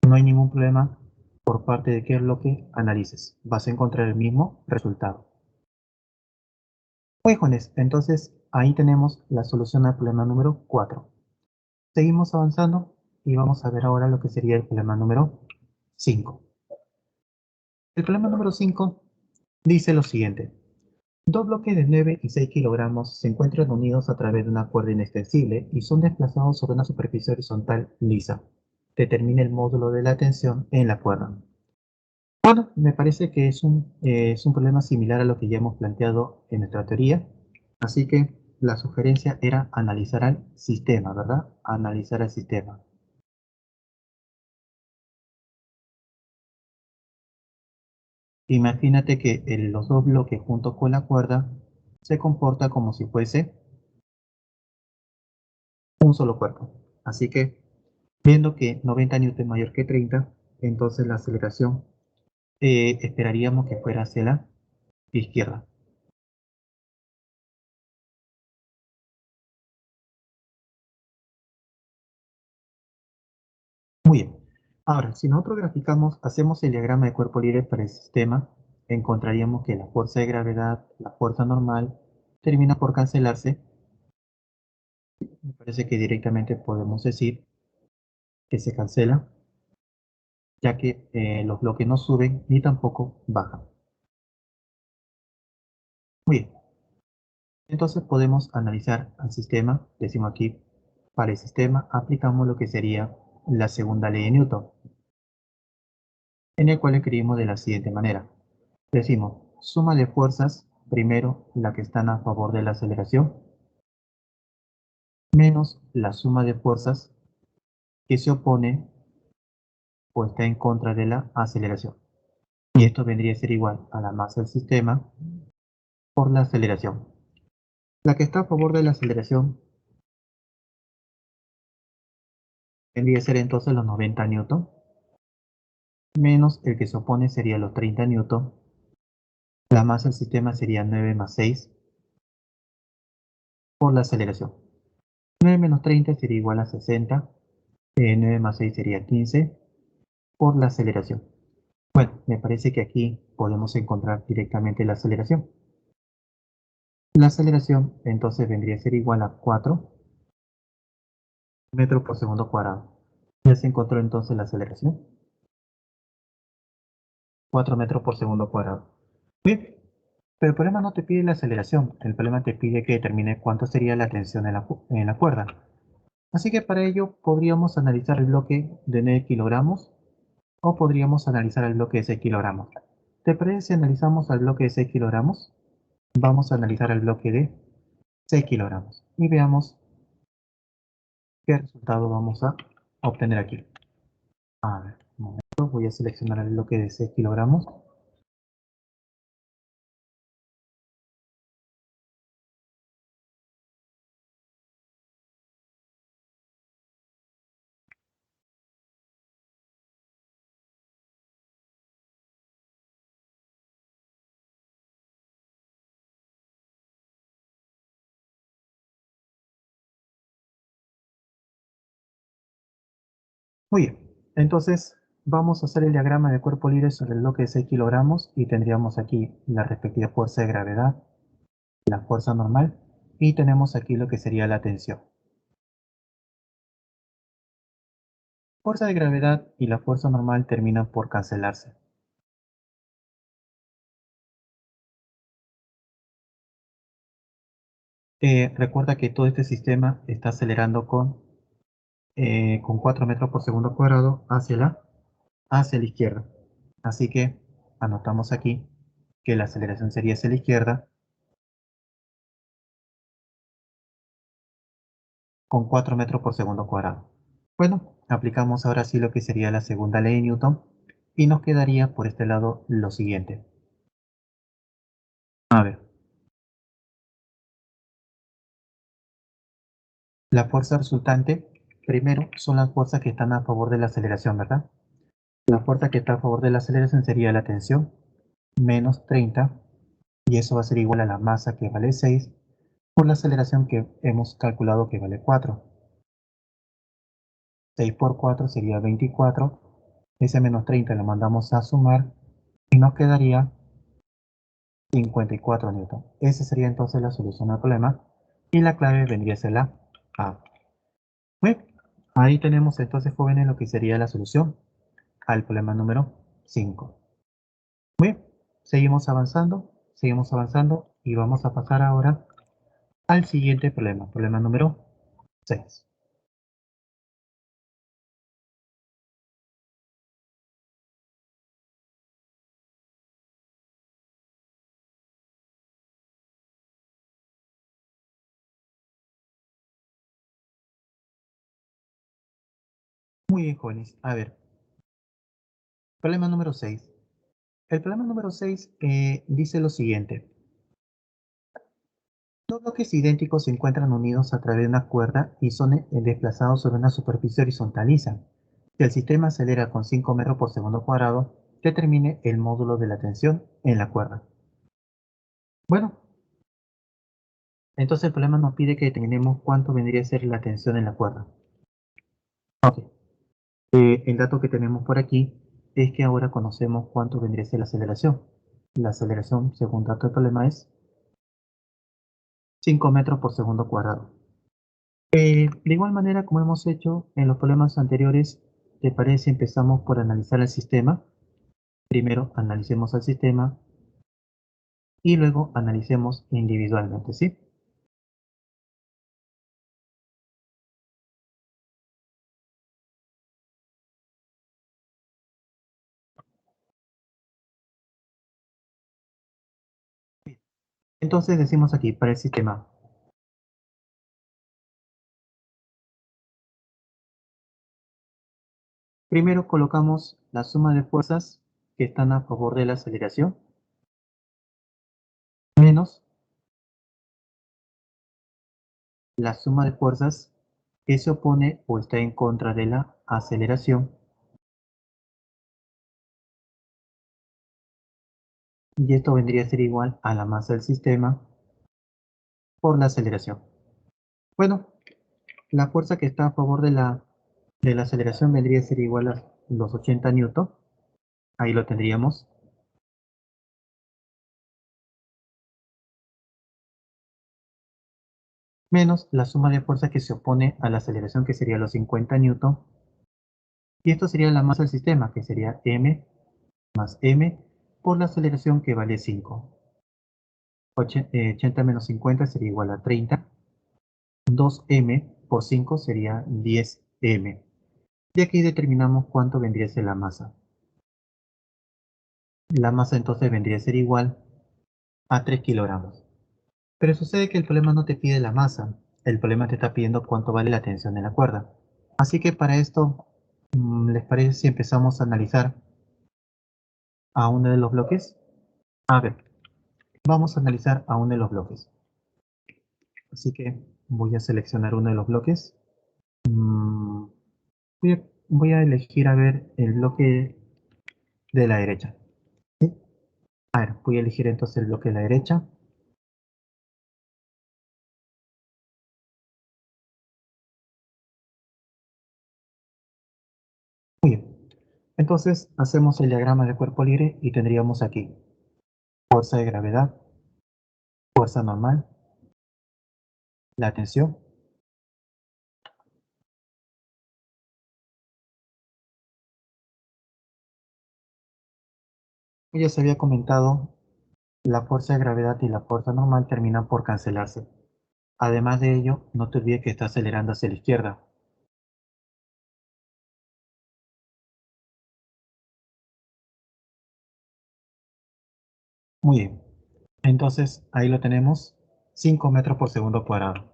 no hay ningún problema por parte de qué es lo que analices. Vas a encontrar el mismo resultado. Muy jóvenes, entonces ahí tenemos la solución al problema número 4. Seguimos avanzando y vamos a ver ahora lo que sería el problema número 5. El problema número 5 dice lo siguiente. Dos bloques de 9 y 6 kilogramos se encuentran unidos a través de una cuerda inextensible y son desplazados sobre una superficie horizontal lisa. Determina el módulo de la tensión en la cuerda. Bueno, me parece que es un problema similar a lo que ya hemos planteado en nuestra teoría, así que la sugerencia era analizar al sistema, ¿verdad? Analizar al sistema. Imagínate que los dos bloques junto con la cuerda se comporta como si fuese un solo cuerpo. Así que, viendo que 90 newton es mayor que 30, entonces la aceleración esperaríamos que fuera hacia la izquierda. Muy bien. Ahora, si nosotros graficamos, hacemos el diagrama de cuerpo libre para el sistema, encontraríamos que la fuerza de gravedad, la fuerza normal, termina por cancelarse. Me parece que directamente podemos decir que se cancela, ya que los bloques no suben ni tampoco bajan. Muy bien. Entonces podemos analizar al sistema, decimos aquí, para el sistema aplicamos lo que sería la segunda ley de Newton, en el cual escribimos de la siguiente manera. Decimos, suma de fuerzas, primero la que están a favor de la aceleración, menos la suma de fuerzas que se opone o está en contra de la aceleración. Y esto vendría a ser igual a la masa del sistema por la aceleración. La que está a favor de la aceleración vendría a ser entonces los 90 newton, menos el que se opone sería los 30 newton. La masa del sistema sería 9 más 6 por la aceleración. 9 menos 30 sería igual a 60. 9 más 6 sería 15 por la aceleración. Bueno, me parece que aquí podemos encontrar directamente la aceleración. La aceleración entonces vendría a ser igual a 4 metros por segundo cuadrado. Ya se encontró entonces la aceleración. 4 metros por segundo cuadrado. Bien, pero el problema no te pide la aceleración, el problema te pide que determine cuánto sería la tensión en la cuerda. Así que para ello podríamos analizar el bloque de 9 kilogramos o podríamos analizar el bloque de 6 kilogramos. ¿Te parece si analizamos al bloque de 6 kilogramos? Vamos a analizar el bloque de 6 kilogramos y veamos qué resultado vamos a obtener aquí. A ver, un momento, voy a seleccionar el bloque de 6 kilogramos. Muy bien, entonces vamos a hacer el diagrama de cuerpo libre sobre el bloque de 6 kilogramos y tendríamos aquí la respectiva fuerza de gravedad, la fuerza normal y tenemos aquí lo que sería la tensión. Fuerza de gravedad y la fuerza normal terminan por cancelarse. Recuerda que todo este sistema está acelerando con 4 metros por segundo cuadrado hacia la izquierda. Así que anotamos aquí que la aceleración sería hacia la izquierda con 4 metros por segundo cuadrado. Bueno, aplicamos ahora sí lo que sería la segunda ley de Newton y nos quedaría por este lado lo siguiente. A ver, la fuerza resultante, primero, son las fuerzas que están a favor de la aceleración, ¿verdad? La fuerza que está a favor de la aceleración sería la tensión, menos 30, y eso va a ser igual a la masa que vale 6, por la aceleración que hemos calculado que vale 4. 6 por 4 sería 24, ese menos 30 lo mandamos a sumar y nos quedaría 54 newton. Esa sería entonces la solución al problema y la clave vendría a ser la A. Bueno, ahí tenemos entonces, jóvenes, lo que sería la solución al problema número 5. Muy bien, seguimos avanzando y vamos a pasar ahora al siguiente problema, problema número 6. Muy bien, jóvenes. A ver, problema número 6. El problema número 6 dice lo siguiente. Dos bloques idénticos se encuentran unidos a través de una cuerda y son desplazados sobre una superficie horizontaliza. Si el sistema acelera con 5 metros por segundo cuadrado, determine el módulo de la tensión en la cuerda. Bueno, entonces el problema nos pide que determinemos cuánto vendría a ser la tensión en la cuerda. Ok. El dato que tenemos por aquí es que ahora conocemos cuánto vendría a ser la aceleración. La aceleración, según dato del problema, es 5 metros por segundo cuadrado. De igual manera, como hemos hecho en los problemas anteriores, ¿te parece? Empezamos por analizar el sistema. Primero analicemos el sistema y luego analicemos individualmente, ¿sí? Entonces decimos aquí, para el sistema, primero colocamos la suma de fuerzas que están a favor de la aceleración menos la suma de fuerzas que se opone o está en contra de la aceleración, y esto vendría a ser igual a la masa del sistema por la aceleración. Bueno, la fuerza que está a favor de la aceleración vendría a ser igual a los 80 newton, Ahí lo tendríamos. Menos la suma de fuerza que se opone a la aceleración, que sería los 50 newton. Y esto sería la masa del sistema, que sería m más m por la aceleración, que vale 5. 80 menos 50 sería igual a 30. 2m por 5 sería 10m. Y aquí determinamos cuánto vendría a ser la masa. La masa entonces vendría a ser igual a 3 kilogramos. Pero sucede que el problema no te pide la masa, el problema te está pidiendo cuánto vale la tensión de la cuerda. Así que para esto, ¿les parece si empezamos a analizar a uno de los bloques? A ver, vamos a analizar a uno de los bloques. Así que voy a seleccionar uno de los bloques. Mm, voy a elegir, a ver, el bloque de la derecha. ¿Sí? A ver, voy a elegir entonces el bloque de la derecha. Muy bien. Entonces hacemos el diagrama de cuerpo libre y tendríamos aquí fuerza de gravedad, fuerza normal, la tensión. Ya se había comentado, la fuerza de gravedad y la fuerza normal terminan por cancelarse. Además de ello, no te olvides que está acelerando hacia la izquierda. Muy bien. Entonces, ahí lo tenemos, 5 metros por segundo cuadrado.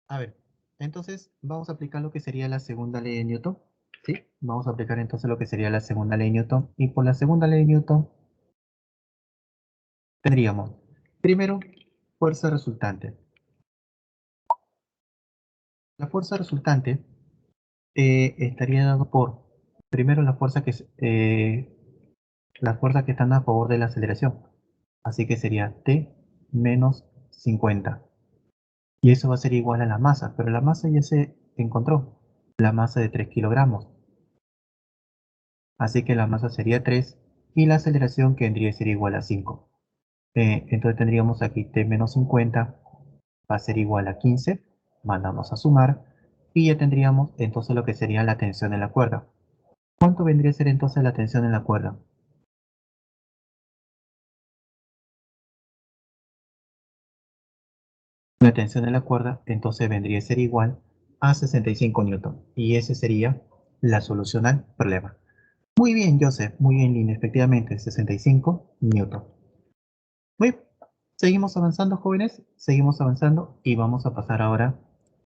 A ver, entonces vamos a aplicar lo que sería la segunda ley de Newton. ¿Sí? Vamos a aplicar entonces lo que sería la segunda ley de Newton. Y por la segunda ley de Newton tendríamos, primero, fuerza resultante. La fuerza resultante estaría dado por, primero, las fuerzas que están a favor de la aceleración. Así que sería T menos 50. Y eso va a ser igual a la masa, pero la masa ya se encontró, la masa de 3 kilogramos. Así que la masa sería 3 y la aceleración, que vendría a ser igual a 5. Entonces tendríamos aquí T menos 50 va a ser igual a 15. Mandamos a sumar y ya tendríamos entonces lo que sería la tensión en la cuerda. ¿Cuánto vendría a ser entonces la tensión en la cuerda? La tensión en la cuerda entonces vendría a ser igual a 65 newton. Y esa sería la solución al problema. Muy bien, Joseph. Muy bien, Lina. Efectivamente, 65 newton. Muy bien. Seguimos avanzando, jóvenes. Seguimos avanzando y vamos a pasar ahora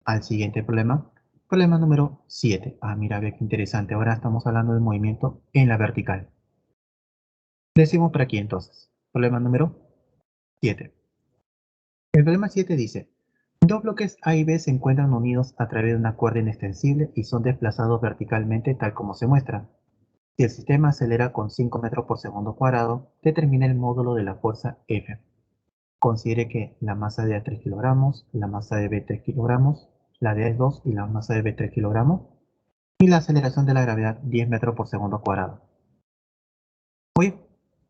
al siguiente problema. Problema número 7. Ah, mira, ve qué interesante. Ahora estamos hablando del movimiento en la vertical. Decimos por aquí entonces. Problema número 7. El problema 7 dice: dos bloques A y B se encuentran unidos a través de una cuerda inextensible y son desplazados verticalmente tal como se muestra. Si el sistema acelera con 5 metros por segundo cuadrado, determina el módulo de la fuerza F. Considere que la masa de A 3 kilogramos, la masa de B 3 kilogramos, la de A es 2 y la masa de B 3 kilogramos, y la aceleración de la gravedad 10 metros por segundo cuadrado. Muy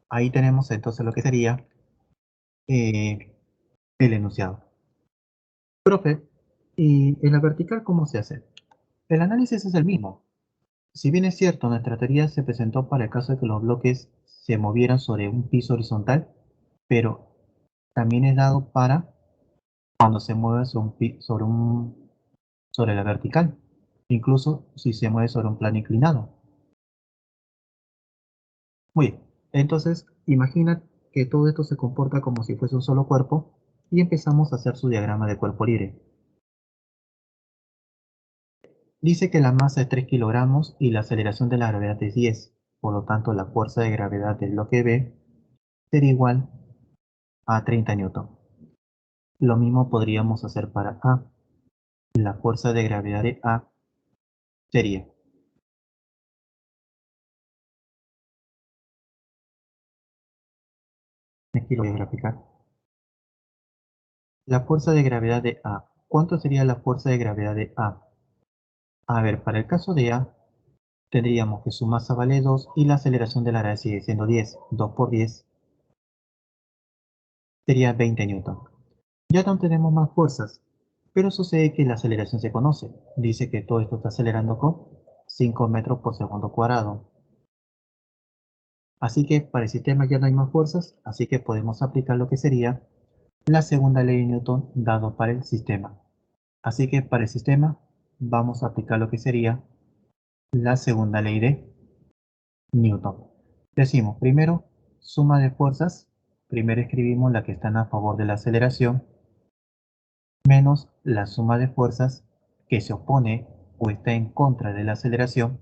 ahí tenemos entonces lo que sería eh, el enunciado. Profe, ¿y en la vertical cómo se hace? El análisis es el mismo. Si bien es cierto, nuestra teoría se presentó para el caso de que los bloques se movieran sobre un piso horizontal, pero también es dado para cuando se mueve sobre la vertical, incluso si se mueve sobre un plano inclinado. Muy bien, entonces imagina que todo esto se comporta como si fuese un solo cuerpo y empezamos a hacer su diagrama de cuerpo libre. Dice que la masa es 3 kilogramos y la aceleración de la gravedad es 10, por lo tanto la fuerza de gravedad del bloque B sería igual a 30 newton. Lo mismo podríamos hacer para A. La fuerza de gravedad de A sería, aquí lo voy a graficar, la fuerza de gravedad de A. ¿Cuánto sería la fuerza de gravedad de A? A ver, para el caso de A, tendríamos que su masa vale 2 y la aceleración de la gravedad sigue siendo 10. 2 por 10 sería 20 newton. Ya no tenemos más fuerzas, pero sucede que la aceleración se conoce. Dice que todo esto está acelerando con 5 metros por segundo cuadrado. Así que para el sistema ya no hay más fuerzas, así que podemos aplicar lo que sería la segunda ley de Newton dado para el sistema. Así que para el sistema vamos a aplicar lo que sería la segunda ley de Newton. Decimos primero suma de fuerzas, primero escribimos la que están a favor de la aceleración, menos la suma de fuerzas que se opone o está en contra de la aceleración,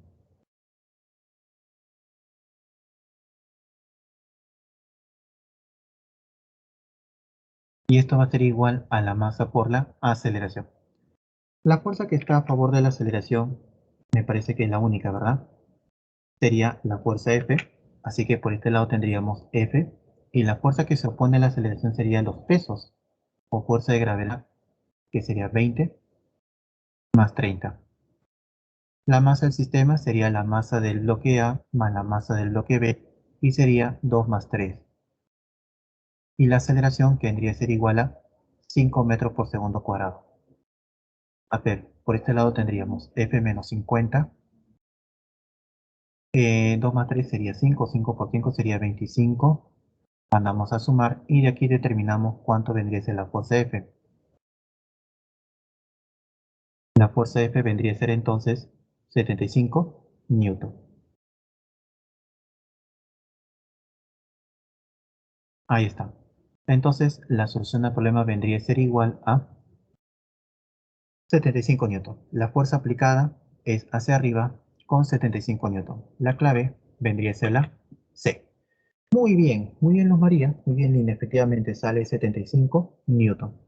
y esto va a ser igual a la masa por la aceleración. La fuerza que está a favor de la aceleración me parece que es la única, ¿verdad? Sería la fuerza F, así que por este lado tendríamos F, y la fuerza que se opone a la aceleración sería los pesos, o fuerza de gravedad, que sería 20 más 30. La masa del sistema sería la masa del bloque A más la masa del bloque B, y sería 2 más 3. Y la aceleración que vendría a ser igual a 5 metros por segundo cuadrado. A ver, por este lado tendríamos F menos 50, 2 más 3 sería 5, 5 por 5 sería 25, mandamos a sumar y de aquí determinamos cuánto vendría a ser la fuerza F. La fuerza F vendría a ser entonces 75 newton. Ahí está. Entonces la solución al problema vendría a ser igual a 75 newton. La fuerza aplicada es hacia arriba con 75 newton. La clave vendría a ser la C. Muy bien Luz María, muy bien Lina, efectivamente sale 75 newton.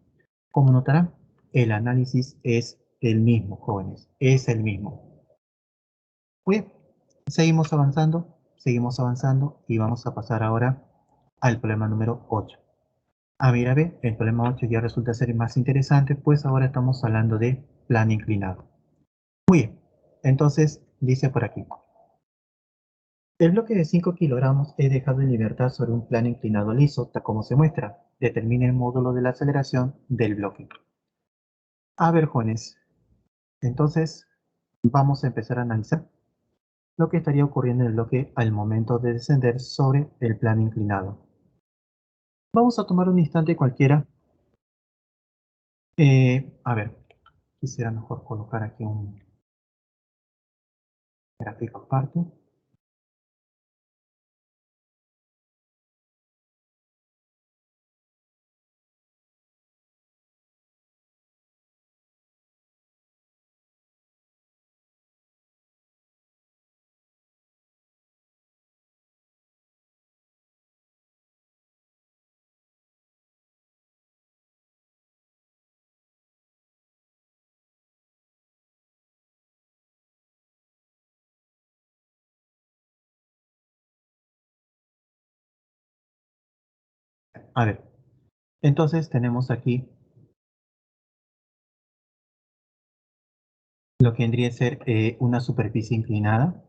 Como notarán, el análisis es el mismo, jóvenes, es el mismo. Muy bien, seguimos avanzando y vamos a pasar ahora al problema número 8. A ver, el problema 8 ya resulta ser más interesante, pues ahora estamos hablando de plano inclinado. Muy bien, entonces dice por aquí. El bloque de 5 kilogramos es dejado en libertad sobre un plano inclinado liso, tal como se muestra. Determine el módulo de la aceleración del bloque. A ver, jóvenes, entonces vamos a empezar a analizar lo que estaría ocurriendo en el bloque al momento de descender sobre el plano inclinado. Vamos a tomar un instante cualquiera. A ver, quisiera mejor colocar aquí un gráfico aparte. A ver, entonces tenemos aquí lo que vendría a ser una superficie inclinada.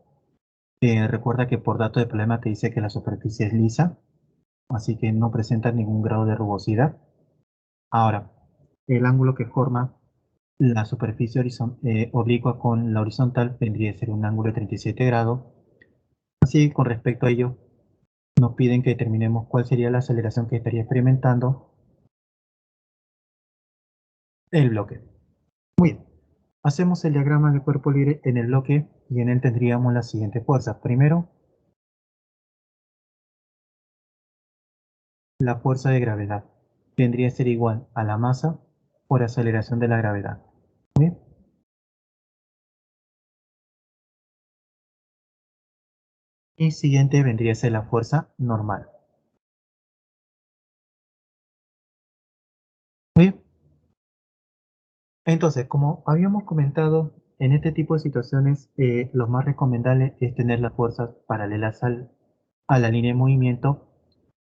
Recuerda que por dato de problema te dice que la superficie es lisa, así que no presenta ningún grado de rugosidad. Ahora, el ángulo que forma la superficie oblicua con la horizontal vendría a ser un ángulo de 37 grados. Así, con respecto a ello, nos piden que determinemos cuál sería la aceleración que estaría experimentando el bloque. Muy bien. Hacemos el diagrama del cuerpo libre en el bloque y en él tendríamos las siguientes fuerzas. Primero, la fuerza de gravedad vendría a ser igual a la masa por aceleración de la gravedad. Muy bien. Y siguiente vendría a ser la fuerza normal. Muy bien. Entonces, como habíamos comentado en este tipo de situaciones lo más recomendable es tener las fuerzas paralelas a la línea de movimiento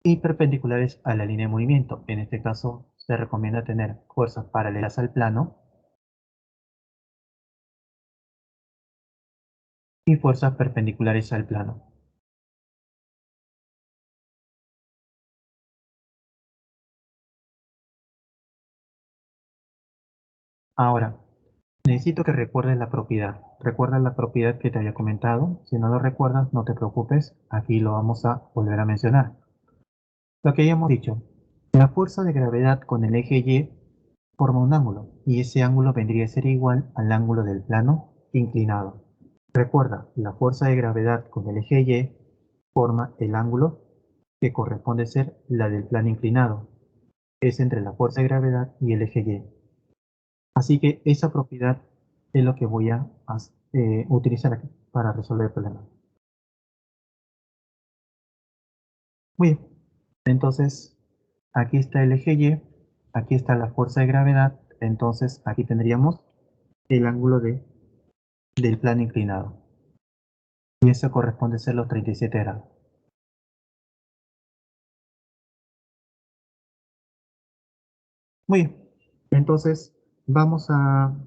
y perpendiculares a la línea de movimiento. En este caso se recomienda tener fuerzas paralelas al plano y fuerzas perpendiculares al plano. Ahora, necesito que recuerdes la propiedad. Recuerda la propiedad que te había comentado. Si no lo recuerdas, no te preocupes. Aquí lo vamos a volver a mencionar. Lo que habíamos dicho. La fuerza de gravedad con el eje Y forma un ángulo. Y ese ángulo vendría a ser igual al ángulo del plano inclinado. Recuerda, la fuerza de gravedad con el eje Y forma el ángulo que corresponde ser la del plano inclinado. Es entre la fuerza de gravedad y el eje Y. Así que esa propiedad es lo que voy a utilizar aquí para resolver el problema. Muy bien, entonces aquí está el eje Y, aquí está la fuerza de gravedad, entonces aquí tendríamos el ángulo del plano inclinado. Y eso corresponde a ser los 37 grados. Muy bien, entonces vamos a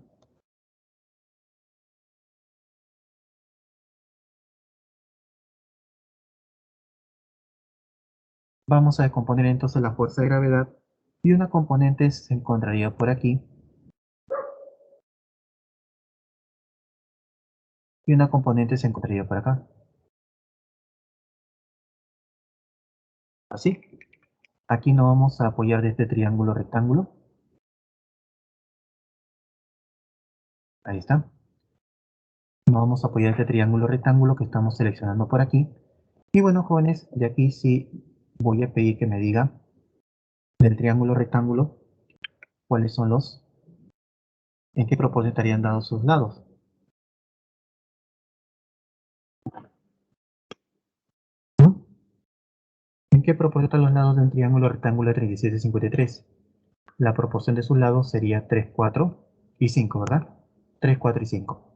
descomponer entonces la fuerza de gravedad y una componente se encontraría por aquí y una componente se encontraría por acá. Así, aquí nos vamos a apoyar de este triángulo rectángulo. Ahí está. Nos vamos a apoyar este triángulo rectángulo que estamos seleccionando por aquí. Y bueno, jóvenes, de aquí sí voy a pedir que me diga del triángulo rectángulo cuáles son en qué propósito estarían dados sus lados. ¿Mm? ¿En qué propósito están los lados de un triángulo rectángulo de 37 y 53? La proporción de sus lados sería 3, 4 y 5, ¿verdad? 3, 4 y 5.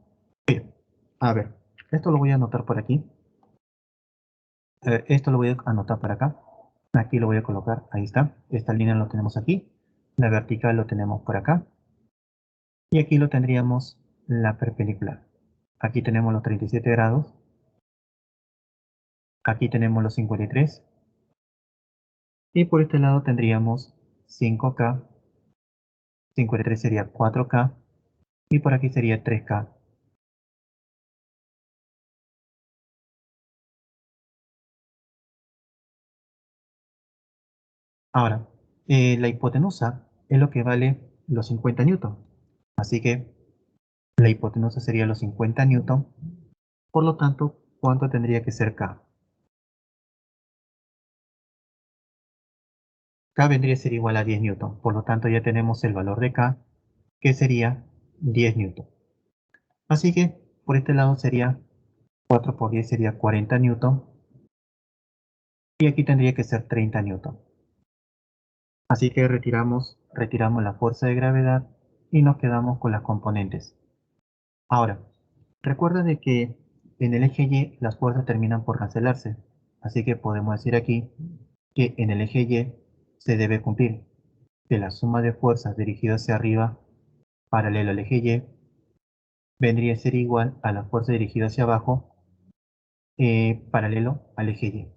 Bien, a ver, esto lo voy a anotar por aquí. Esto lo voy a anotar por acá. Aquí lo voy a colocar, ahí está. Esta línea lo tenemos aquí. La vertical lo tenemos por acá. Y aquí lo tendríamos la perpendicular. Aquí tenemos los 37 grados. Aquí tenemos los 53. Y por este lado tendríamos 5K. 53 sería 4K. Y por aquí sería 3K. Ahora, la hipotenusa es lo que vale los 50 newton. Así que la hipotenusa sería los 50 newton. Por lo tanto, ¿cuánto tendría que ser K? K vendría a ser igual a 10 newton. Por lo tanto, ya tenemos el valor de K, que sería 10 newton. Así que por este lado sería 4 por 10 sería 40 newton. Y aquí tendría que ser 30 newton. Así que retiramos la fuerza de gravedad y nos quedamos con las componentes. Ahora, recuerda de que en el eje Y las fuerzas terminan por cancelarse. Así que podemos decir aquí que en el eje Y se debe cumplir que la suma de fuerzas dirigidas hacia arriba paralelo al eje Y vendría a ser igual a la fuerza dirigida hacia abajo paralelo al eje Y.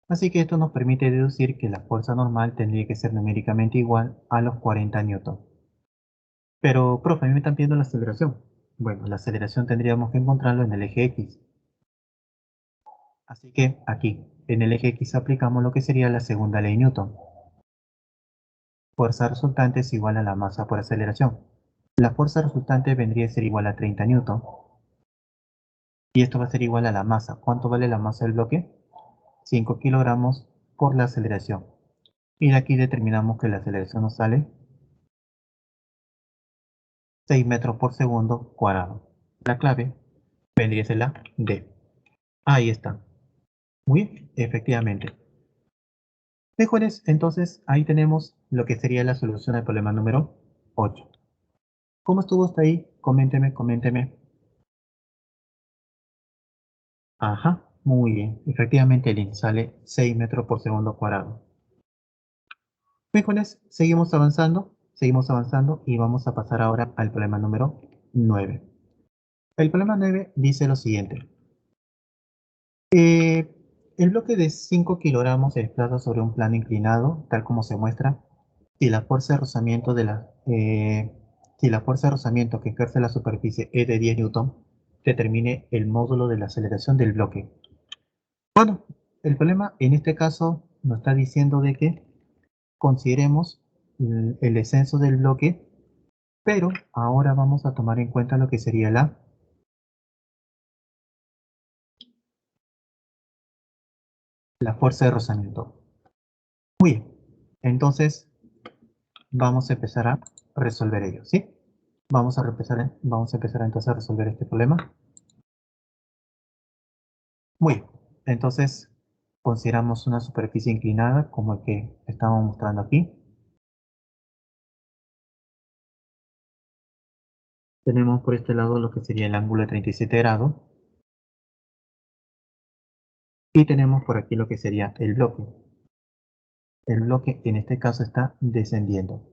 Así que esto nos permite deducir que la fuerza normal tendría que ser numéricamente igual a los 40 newton. Pero, profe, a mí me están pidiendo la aceleración. Bueno, la aceleración tendríamos que encontrarlo en el eje X. Así que aquí, en el eje X aplicamos lo que sería la segunda ley de Newton. Fuerza resultante es igual a la masa por aceleración. La fuerza resultante vendría a ser igual a 30 newton. Y esto va a ser igual a la masa. ¿Cuánto vale la masa del bloque? 5 kilogramos por la aceleración. Y de aquí determinamos que la aceleración nos sale 6 metros por segundo cuadrado. La clave vendría a ser la D. Ahí está. Muy bien, efectivamente. Mejores, entonces ahí tenemos lo que sería la solución al problema número 8. ¿Cómo estuvo hasta ahí? Coménteme. Ajá, muy bien. Efectivamente el índice sale 6 metros por segundo cuadrado. Miércoles, seguimos avanzando y vamos a pasar ahora al problema número 9. El problema 9 dice lo siguiente. Eh, el bloque de 5 kilogramos se desplaza sobre un plano inclinado, tal como se muestra, si la fuerza de rozamiento si la fuerza de rozamiento que ejerce la superficie es de 10 newton, determine el módulo de la aceleración del bloque. Bueno, el problema en este caso nos está diciendo de que consideremos el descenso del bloque, pero ahora vamos a tomar en cuenta lo que sería la fuerza de rozamiento. Muy bien, entonces vamos a empezar a resolver ello, ¿sí? Vamos a empezar entonces a resolver este problema. Muy bien, entonces consideramos una superficie inclinada como el que estamos mostrando aquí. Tenemos por este lado lo que sería el ángulo de 37 grados. Y tenemos por aquí lo que sería el bloque. El bloque en este caso está descendiendo.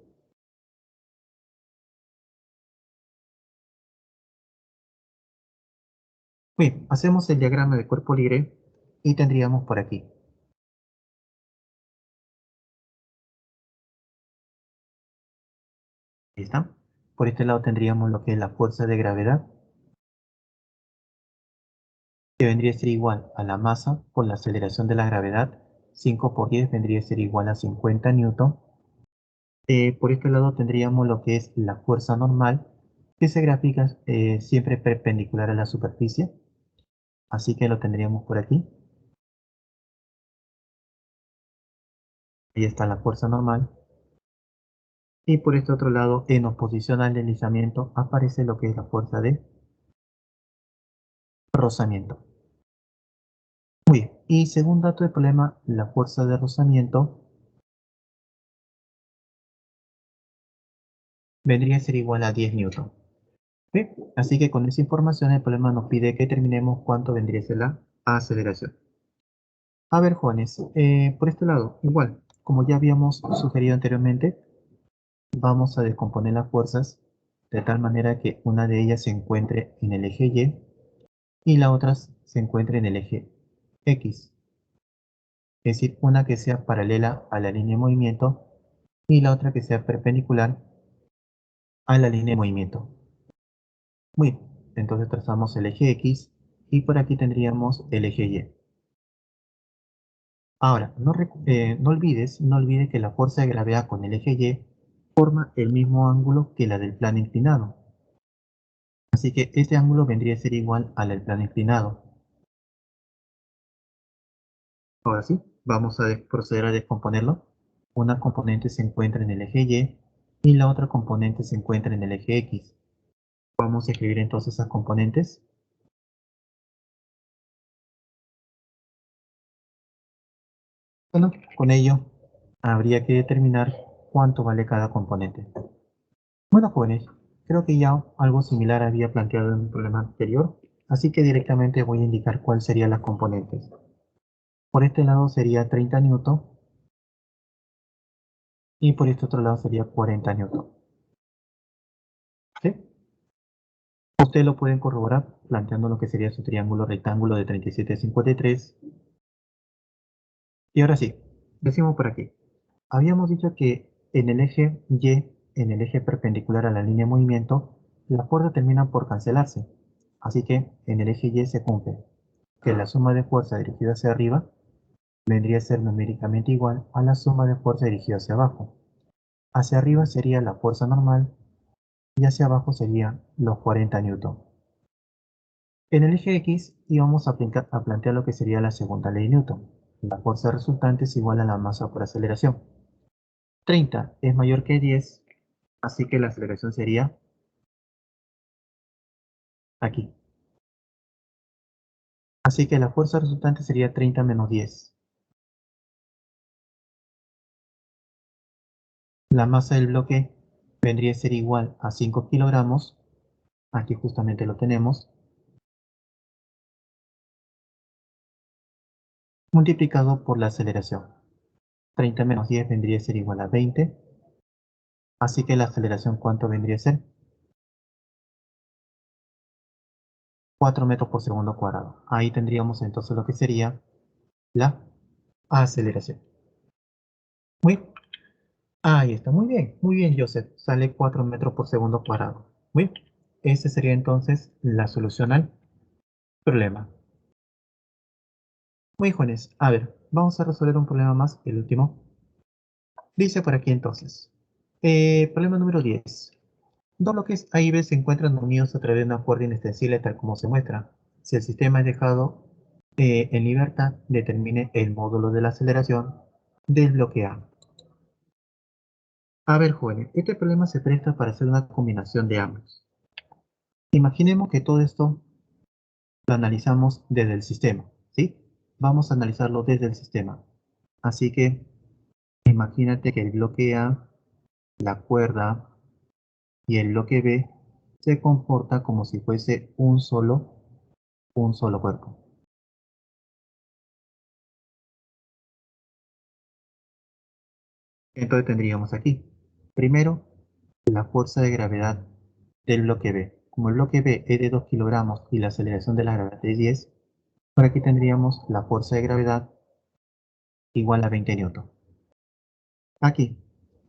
Bien, hacemos el diagrama de cuerpo libre y tendríamos por aquí. Ahí está. Por este lado tendríamos lo que es la fuerza de gravedad, que vendría a ser igual a la masa por la aceleración de la gravedad. 5 por 10 vendría a ser igual a 50 newton. Por este lado tendríamos lo que es la fuerza normal, que se grafica siempre perpendicular a la superficie. Así que lo tendríamos por aquí. Ahí está la fuerza normal. Y por este otro lado, en oposición al deslizamiento, aparece lo que es la fuerza de rozamiento. Muy bien. Y según dato del problema, la fuerza de rozamiento vendría a ser igual a 10 newton. Bien, así que con esa información el problema nos pide que determinemos cuánto vendría a ser la aceleración. A ver, jóvenes, por este lado, igual, como ya habíamos sugerido anteriormente, vamos a descomponer las fuerzas de tal manera que una de ellas se encuentre en el eje y la otra se encuentre en el eje X. Es decir, una que sea paralela a la línea de movimiento y la otra que sea perpendicular a la línea de movimiento. Muy bien, entonces trazamos el eje X y por aquí tendríamos el eje Y. Ahora, no olvides que la fuerza de gravedad con el eje Y forma el mismo ángulo que la del plano inclinado. Así que este ángulo vendría a ser igual al del plano inclinado. Ahora sí, vamos a proceder a descomponerlo. Una componente se encuentra en el eje Y y la otra componente se encuentra en el eje X. Vamos a escribir entonces esas componentes. Bueno, con ello habría que determinar cuánto vale cada componente. Bueno, jóvenes, creo que ya algo similar había planteado en un problema anterior, así que directamente voy a indicar cuáles serían las componentes. Por este lado sería 30 newton y por este otro lado sería 40 newton. ¿Sí? Ustedes lo pueden corroborar planteando lo que sería su triángulo rectángulo de 37,53. Y ahora sí, decimos por aquí. Habíamos dicho que en el eje Y, en el eje perpendicular a la línea de movimiento, las fuerzas terminan por cancelarse. Así que en el eje Y se cumple que la suma de fuerza dirigida hacia arriba vendría a ser numéricamente igual a la suma de fuerza dirigida hacia abajo. Hacia arriba sería la fuerza normal y hacia abajo serían los 40 newton. En el eje X íbamos a plantear lo que sería la segunda ley de Newton. La fuerza resultante es igual a la masa por aceleración. 30 es mayor que 10, así que la aceleración sería aquí. Así que la fuerza resultante sería 30 menos 10. La masa del bloque vendría a ser igual a 5 kilogramos, aquí justamente lo tenemos, multiplicado por la aceleración. 30 menos 10 vendría a ser igual a 20, así que la aceleración, ¿cuánto vendría a ser? 4 metros por segundo cuadrado. Ahí tendríamos entonces lo que sería la aceleración. Muy, ahí está, muy bien, Joseph. Sale 4 metros por segundo cuadrado. Muy bien. Esa sería entonces la solución al problema. Muy jóvenes, a ver, vamos a resolver un problema más, el último. Dice por aquí entonces, problema número 10. Dos bloques A y B se encuentran unidos a través de una cuerda inextensible tal como se muestra. Si el sistema es dejado en libertad, determine el módulo de la aceleración del bloque A. A ver, jóvenes, este problema se presta para hacer una combinación de ambos. Imaginemos que todo esto lo analizamos desde el sistema, ¿sí? Vamos a analizarlo desde el sistema. Así que imagínate que el bloque A, la cuerda y el bloque B se comporta como si fuese un solo cuerpo. Entonces tendríamos aquí, primero, la fuerza de gravedad del bloque B. Como el bloque B es de 2 kilogramos y la aceleración de la gravedad es 10, por aquí tendríamos la fuerza de gravedad igual a 20 newton. Aquí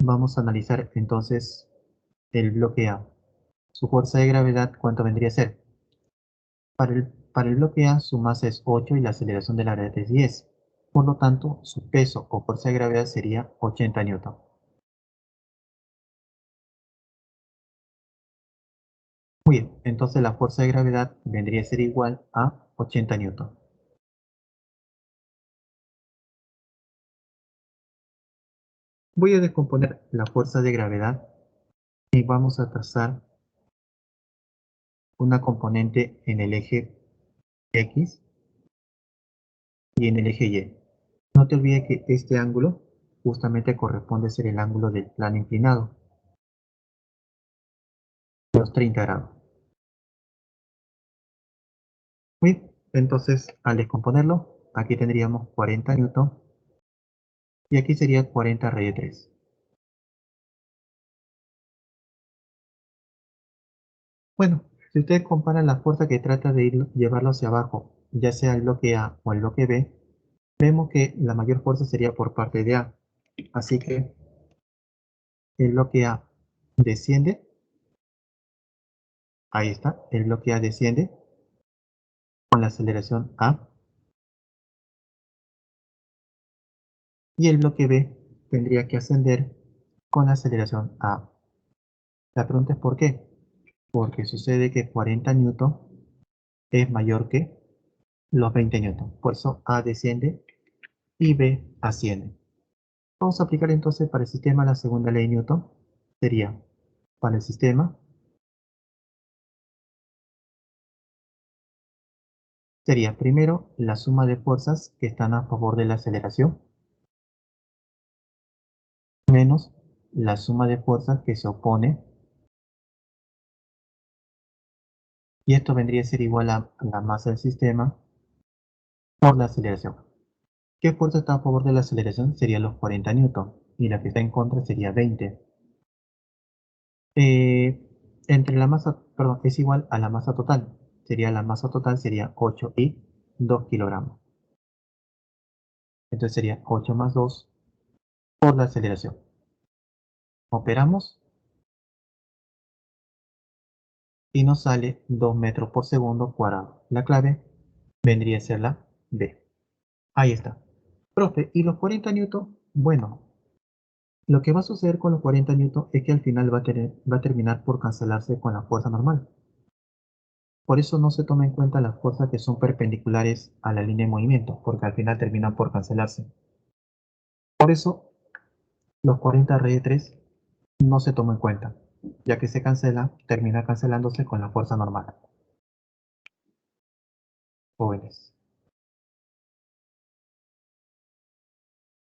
vamos a analizar entonces el bloque A. Su fuerza de gravedad, ¿cuánto vendría a ser? Para el bloque A, su masa es 8 y la aceleración de la gravedad es 10. Por lo tanto, su peso o fuerza de gravedad sería 80 newton. Muy bien, entonces la fuerza de gravedad vendría a ser igual a 80 newton. Voy a descomponer la fuerza de gravedad y vamos a trazar una componente en el eje X y en el eje Y. No te olvides que este ángulo justamente corresponde a ser el ángulo del plano inclinado, los 30 grados. Muy bien, entonces al descomponerlo, aquí tendríamos 40 newton y aquí sería 40 raíz de 3. Bueno, si ustedes comparan la fuerza que trata de llevarlo hacia abajo, ya sea el bloque A o el bloque B, vemos que la mayor fuerza sería por parte de A. Así que el bloque A desciende, ahí está, el bloque A desciende con la aceleración A y el bloque B tendría que ascender con la aceleración A. La pregunta es ¿por qué? Porque sucede que 40 newton es mayor que los 20 newton. Por eso A desciende y B asciende. Vamos a aplicar entonces para el sistema la segunda ley de Newton. Sería para el sistema, sería primero la suma de fuerzas que están a favor de la aceleración menos la suma de fuerzas que se opone, y esto vendría a ser igual a la masa del sistema por la aceleración. ¿Qué fuerza está a favor de la aceleración? Sería los 40 newton y la que está en contra sería 20. Entre la masa, perdón, es igual a la masa total. Sería la masa total sería 8 y 2 kilogramos. Entonces sería 8 más 2 por la aceleración. Operamos y nos sale 2 metros por segundo cuadrado. La clave vendría a ser la B. Ahí está. Profe, ¿y los 40 newton? Bueno, lo que va a suceder con los 40 newton es que al final va a terminar por cancelarse con la fuerza normal. Por eso no se toma en cuenta las fuerzas que son perpendiculares a la línea de movimiento, porque al final terminan por cancelarse. Por eso los 40 raíz de 3 no se toma en cuenta, ya que se cancela, termina cancelándose con la fuerza normal. Jóvenes.